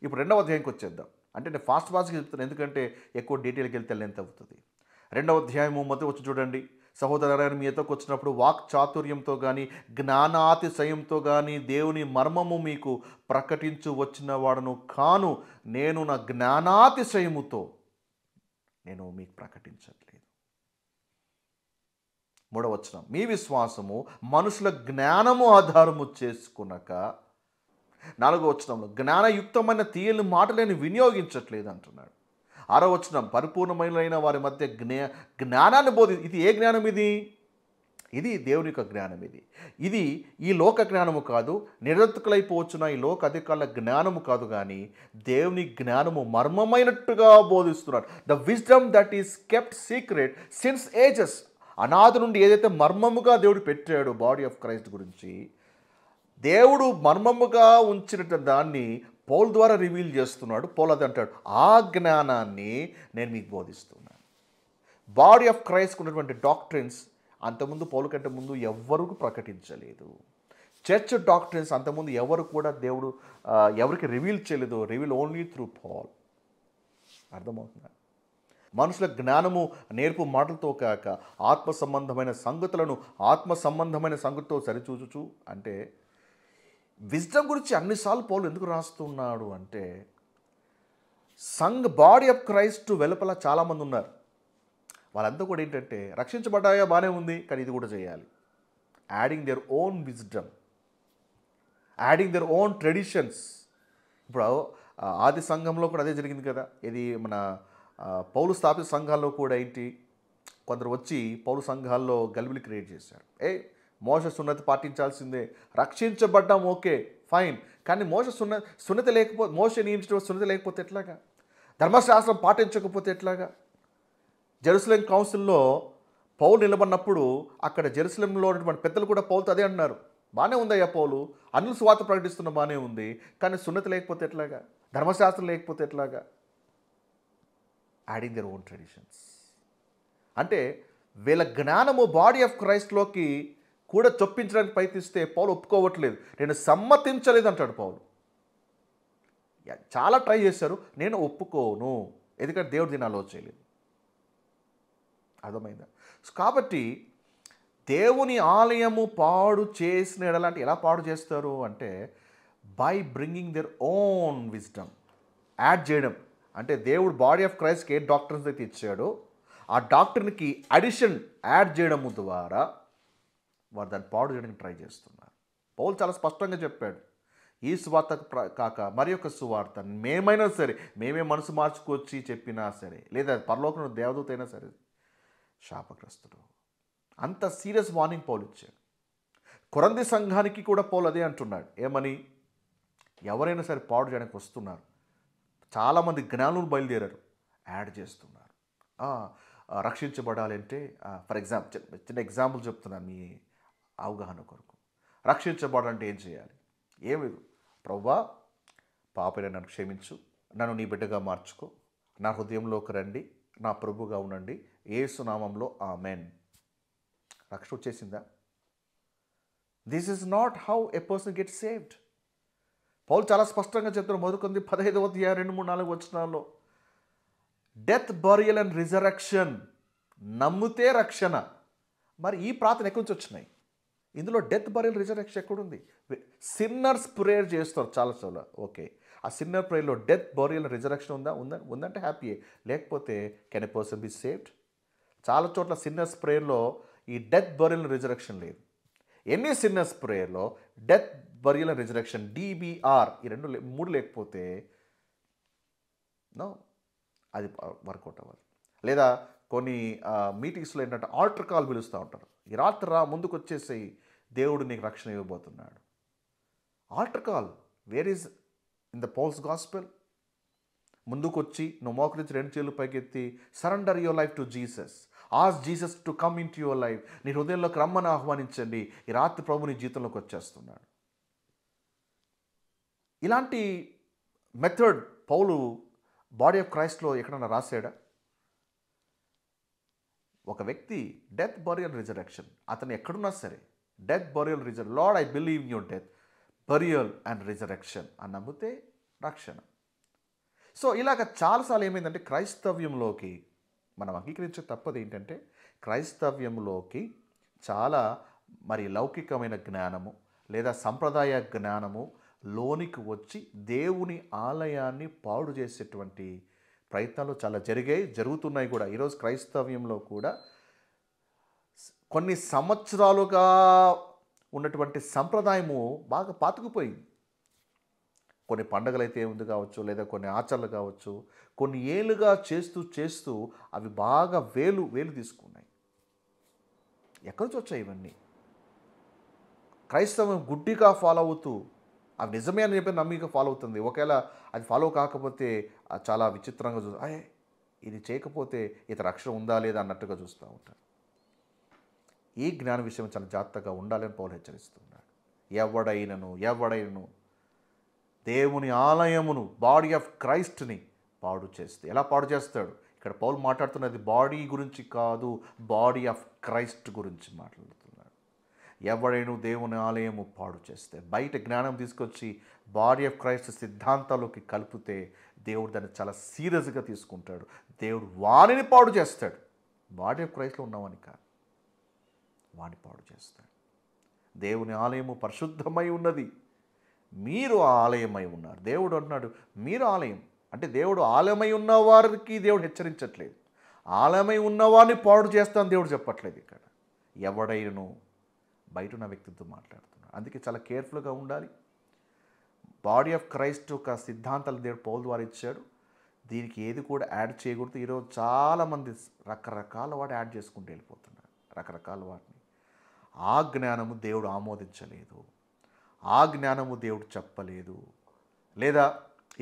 ఇప్పుడు 2వ అధ్యాయంకి వచ్చేద్దాం. అంటే నేను ఫాస్ట్గా చెప్తాను, ఎందుకంటే ఎక్కువ డీటెయిల్కి వెళ్తే లెంత్ అవుతుంది. 2వ అధ్యాయము మొదటి వచ్చి చూడండి. సహోదరులారా, మీ ఎద్దకు వచ్చినప్పుడు వాక్ చాతుర్యంతో కానీ జ్ఞానాతిశయంతో కానీ దేవుని మర్మము మీకు ప్రకటించు వచ్చిన వాడను కాను. నేను నా జ్ఞానాతిశయముతో నేను మీకు ప్రకటించట్లేదు. 3వ వచనం, మీ విశ్వాసము మనుషుల జ్ఞానము ఆధారము చేసుకునక. 4వ వచనంలో జ్ఞానయుక్తమైన తీయని మాటలను వినియోగించట్లేదు అంటున్నాడు. 6వ వచనం, పరిపూర్ణమైన వారి మధ్య జ్ఞానాన్ని ఇది ఏ జ్ఞానం ఇది? ఇది దేవుని యొక్క జ్ఞానం. ఇది ఈ లోక జ్ఞానము కాదు, నిరర్థకులైపోవచ్చున్న ఈ లోక అధికారుల జ్ఞానము కాదు, కానీ దేవుని జ్ఞానము మర్మమైనట్టుగా బోధిస్తున్నాడు. The wisdom that is kept secret since ages. అనాది నుండి ఏదైతే మర్మముగా దేవుడు పెట్టాడు బాడీ ఆఫ్ క్రైస్ట్ గురించి, దేవుడు మర్మముగా ఉంచిన దాన్ని పౌలు ద్వారా రివీల్ చేస్తున్నాడు. పౌలు అది అంటాడు, ఆ జ్ఞానాన్ని నేను మీకు బోధిస్తున్నాను. బాడీ ఆఫ్ క్రైస్ట్ ఉన్నటువంటి డాక్ట్రిన్స్ అంతకుముందు పౌలు కంటే ముందు ఎవరికి ప్రకటించలేదు. చర్చ్ డాక్ట్రిన్స్ అంతకుముందు ఎవరు కూడా దేవుడు ఎవరికి రివీల్ చేయలేదు. Reveal only through Paul. అర్థమవుతుందా? మనుషుల జ్ఞానము నేర్పు మాటలతో కాక ఆత్మ సంబంధమైన సంగతితో సరిచూచుచు. అంటే విజ్డమ్ గురించి అన్నిసార్లు పౌలు ఎందుకు రాస్తున్నాడు అంటే, బాడీ ఆఫ్ క్రైస్ట్ వెలుపల చాలామంది ఉన్నారు. వాళ్ళంతా కూడా ఏంటంటే రక్షించబడ్డాయా, బాగానే ఉంది, కానీ ఇది కూడా చేయాలి. Adding their own wisdom, adding their own traditions. ఇప్పుడు ఆది సంఘంలో కూడా అదే జరిగింది కదా. ఇది మన పౌలు స్థాపిత సంఘాల్లో కూడా ఏంటి, కొందరు వచ్చి పౌలు సంఘాల్లో గలిబిలి క్రియేట్ చేశారు. మోషే సున్నతి పాటించాల్సిందే, రక్షించబడ్డాం, ఓకే ఫైన్, కానీ సున్నతి లేకపోతే, మోషే నియమించిన సున్నతి లేకపోతే ఎట్లాగా? ధర్మశాస్త్రం పాటించకపోతే ఎట్లాగా? జెరూసలేం కౌన్సిల్లో పౌలు నిలబడినప్పుడు అక్కడ జెరూసలేంలో ఉన్నటువంటి పెద్దలు కూడా పౌలుతో అదే అంటున్నారు, బాగానే ఉందయ్యా పౌలు, అన్యుల సువార్త ప్రకటిస్తున్న బాగానే ఉంది, కానీ సున్నతి లేకపోతే ఎట్లాగా? ధర్మశాస్త్రం లేకపోతే ఎట్లాగా? Adding their own traditions. అంటే వీళ్ళ జ్ఞానము బాడీ ఆఫ్ క్రైస్ట్లోకి కూడా చొప్పించడానికి ప్రయత్నిస్తే పౌలు ఒప్పుకోవట్లేదు. నేను సమ్మతించలేదు అంటాడు పౌలు. చాలా ట్రై చేశారు, నేను ఒప్పుకోను, ఎందుకంటే దేవుడు దీన్ని అలో చేయలేదు. అర్థమైందా? కాబట్టి దేవుని ఆలయము పాడు చేసిన ఎడలాంటి ఎలా పాడు చేస్తారు అంటే, by bringing their own wisdom, add చేయడం. అంటే దేవుడు బాడీ ఆఫ్ క్రైస్ట్కి ఏ డాక్టర్స్ అయితే ఇచ్చాడో ఆ డాక్టర్కి అడిషన్ యాడ్ చేయడం ద్వారా వారు దాన్ని పాడు చేయడానికి ట్రై చేస్తున్నారు. పౌలు చాలా స్పష్టంగా చెప్పాడు, ఈ సువార్త కాక మరి యొక్క సువార్త మేమైనా సరే, మేమే మనసు మార్చుకొచ్చి చెప్పినా సరే, లేదా పరలోకంలో దేవదూత అయినా సరే శాపగ్రస్తుడు. అంత సీరియస్ వార్నింగ్ పౌలు ఇచ్చాడు. కొరంథీ సంఘానికి కూడా పౌలు అదే అంటున్నాడు, ఏమని? ఎవరైనా సరే పాడు చేయడానికి వస్తున్నారు, చాలామంది జ్ఞానులు బయలుదేరారు, యాడ్ చేస్తున్నారు. రక్షించబడాలంటే ఫర్ ఎగ్జాంపుల్, చిన్న ఎగ్జాంపుల్ చెప్తున్నాను మీ అవగాహన కొరకు. రక్షించబడాలంటే ఏం చేయాలి? ఏమి, ప్రభువా పాపైన నన్ను క్షమించు, నన్ను నీ బిడ్డగా మార్చుకో, నా హృదయంలోకి రండి, నా ప్రభుగా ఉండండి, యేసు నామంలో ఆమెన్. రక్షణ వచ్చేసిందా? This is not how a person get saved. పౌలు చాలా స్పష్టంగా చెప్తున్నారు. మొదలుకొంది 15వ అధ్యాయం 2, 3, 4 వచనాల్లో డెత్, బరియల్ అండ్ రిజరక్షన్, నమ్మితే రక్షణ. మరి ఈ ప్రార్థన ఎక్కడి నుంచి వచ్చినాయి? ఇందులో డెత్, బరియల్, రిజరక్షన్ ఎక్కడుంది? సిన్నర్స్ ప్రేయర్ చేస్తారు చాలా, ఓకే. ఆ సిన్నర్ ప్రేయర్లో డెత్, బరియల్, రిజరక్షన్ ఉందంటే హ్యాపీయే, లేకపోతే can a person be saved? చాలా చోట్ల సిన్నర్స్ ప్రేయర్లో ఈ డెత్, బరియల్, రిజరక్షన్ లేదు. ఎన్ని సిన్నర్స్ ప్రేయర్లో death, burial and resurrection, DBR, ఈ 3 లేకపోతే నో, అది వర్కౌట్ అవ్వాలి. లేదా కొన్ని మీటింగ్స్లో ఏంటంటే ఆల్టర్ కాల్ పిలుస్తూ ఉంటారు, ఈ రాత్రి రా, ముందుకు వచ్చేసి దేవుడు నీకు రక్షణ ఇవ్వబోతున్నాడు. Altar call where is in the పౌల్స్ gospel? ముందుకు వచ్చి నువ్వు మోకరించి 2 చేతులు పైకెత్తి surrender your life to Jesus. As Jesus to come in to your life. నీ హృదయంలోకి రమ్మని ఆహ్వానించండి. ఈ రాత్రి ప్రభు నీ జీవితంలోకి వచ్చేస్తున్నాడు. ఇలాంటి మెథడ్ పౌలు బాడీ ఆఫ్ క్రైస్ట్లో ఎక్కడన్నా రాశాడా? ఒక వ్యక్తి డెత్, బరియల్, రిజరెక్షన్, అతను ఎక్కడున్నా సరే death, burial, lord I believe in your death, burial and resurrection అని నమ్మితే రక్షణ. సో ఇలాగ చాలాసార్లు ఏమైందంటే క్రైస్తవ్యంలోకి మనం అంగీకరించే తప్పదు ఏంటంటే క్రైస్తవ్యంలోకి చాలా మరి లౌకికమైన జ్ఞానము లేదా సంప్రదాయ జ్ఞానము లోనికి వచ్చి దేవుని ఆలయాన్ని పాడు చేసేటువంటి ప్రయత్నాలు చాలా జరుగుతున్నాయి కూడా. ఈరోజు క్రైస్తవ్యంలో కూడా కొన్ని సంవత్సరాలుగా ఉన్నటువంటి సంప్రదాయము బాగా పాతుకుపోయింది. కొన్ని పండుగలు అయితే ఉంది కావచ్చు, లేదా కొన్ని ఆచరణలు కావచ్చు, కొన్ని ఏళ్ళుగా చేస్తూ అవి బాగా వేలు తీసుకున్నాయి. ఎక్కడి నుంచి వచ్చాయి ఇవన్నీ? క్రైస్తవం గుడ్డిగా ఫాలో అవుతూ అవి నిజమే అని చెప్పి నమ్మిక ఫాలో అవుతుంది. ఒకవేళ అది ఫాలో కాకపోతే చాలా విచిత్రంగా ఇది చేయకపోతే ఇతర రక్షణ ఉందా లేదా అన్నట్టుగా చూస్తూ ఉంటారు. ఈ జ్ఞాన విషయం చాలా జాగ్రత్తగా ఉండాలని పౌలు హెచ్చరిస్తున్నాడు. ఎవడైనను దేవుని ఆలయమును, బాడీ ఆఫ్ క్రైస్ట్ని పాడు చేస్తే ఎలా పాడు చేస్తాడు? ఇక్కడ పౌలు మాట్లాడుతున్నది బాడీ గురించి కాదు, బాడీ ఆఫ్ క్రైస్ట్ గురించి మాట్లాడుతున్నాడు. ఎవడైనా దేవుని ఆలయము పాడు చేస్తే, బయట జ్ఞానం తీసుకొచ్చి బాడీ ఆఫ్ క్రైస్ట్ సిద్ధాంతాల్లోకి కలిపితే దేవుడు దాన్ని చాలా సీరియస్గా తీసుకుంటాడు. దేవుడు వాణిని పాడు చేస్తాడు. బాడీ ఆఫ్ క్రైస్ట్లో ఉన్నవాని కాదు, వాణ్ణి పాడు చేస్తాడు. దేవుని ఆలయము పరిశుద్ధమై ఉన్నది, మీరు ఆలయమై ఉన్నారు. దేవుడు అంటున్నాడు మీరు ఆలయం. అంటే దేవుడు ఆలయమై ఉన్న వారికి దేవుడు హెచ్చరించట్లేదు, ఆలయమై ఉన్నవారిని పాడు చేస్తాను దేవుడు చెప్పట్లేదు. ఇక్కడ ఎవడైనను బయట ఉన్న వ్యక్తితో మాట్లాడుతున్నాడు. అందుకే చాలా కేర్ఫుల్గా ఉండాలి. బాడీ ఆఫ్ క్రైస్ట్ ఒక సిద్ధాంతాలు దేవుడు పౌలు ద్వారా ఇచ్చాడు. దీనికి ఏది కూడా యాడ్ చేయకూడదు. ఈరోజు చాలామంది రకరకాల వాటి యాడ్ చేసుకుంటూ వెళ్ళిపోతున్నారు, రకరకాల వాటిని. ఆ జ్ఞానము దేవుడు ఆమోదించలేదు, ఆ జ్ఞానము దేవుడు చెప్పలేదు, లేదా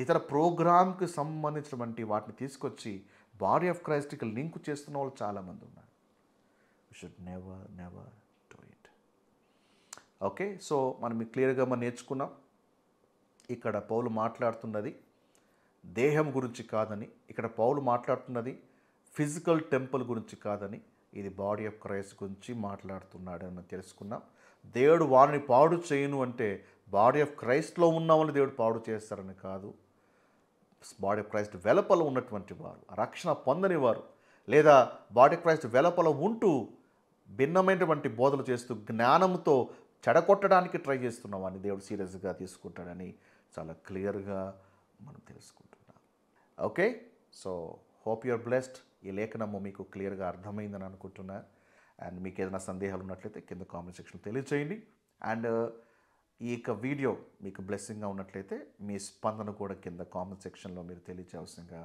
ఇతర ప్రోగ్రామ్కి సంబంధించినటువంటి వాటిని తీసుకొచ్చి బాడీ ఆఫ్ క్రైస్ట్కి లింక్ చేస్తున్న వాళ్ళు చాలామంది ఉన్నారు. You should never do it. Okay, so మనం క్లియర్గా మనం నేర్చుకున్నాం. ఇక్కడ పౌలు మాట్లాడుతున్నది దేహం గురించి కాదని, ఇక్కడ పౌలు మాట్లాడుతున్నది ఫిజికల్ టెంపుల్ గురించి కాదని, ఇది బాడీ ఆఫ్ క్రైస్ట్ గురించి మాట్లాడుతున్నాడని మనం తెలుసుకున్నాం. దేవుడు వారిని పాడు చేయను అంటే బాడీ ఆఫ్ క్రైస్ట్లో ఉన్న వాళ్ళు దేవుడు పాడు చేస్తారని కాదు. బాడీ ఆఫ్ క్రైస్ట్ వెలుపల ఉన్నటువంటి వారు, రక్షణ పొందని వారు, లేదా బాడీ ఆఫ్ క్రైస్ట్ వెలుపల ఉంటూ భిన్నమైనటువంటి బోధలు చేస్తూ జ్ఞానంతో చెడగొట్టడానికి ట్రై చేస్తున్న వాడిని దేవుడు సీరియస్గా తీసుకుంటాడని చాలా క్లియర్గా మనం తెలుసుకుంటున్నాం. Okay, so hope you're blessed. ఈ లేఖనము మీకు క్లియర్గా అర్థమైందని అనుకుంటున్నా. అండ్ మీకు ఏదైనా సందేహాలు ఉన్నట్లయితే కింద కామెంట్ సెక్షన్లో తెలియచేయండి. అండ్ ఈ యొక్క వీడియో మీకు బ్లెస్సింగ్గా ఉన్నట్లయితే మీ స్పందన కూడా కింద కామెంట్ సెక్షన్లో మీరు తెలియచేయాల్సిందిగా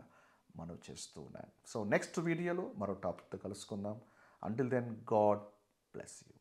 మనం చేస్తూ ఉన్నాను. సో నెక్స్ట్ వీడియోలో మరో టాపిక్తో కలుసుకుందాం. Until then, God bless you.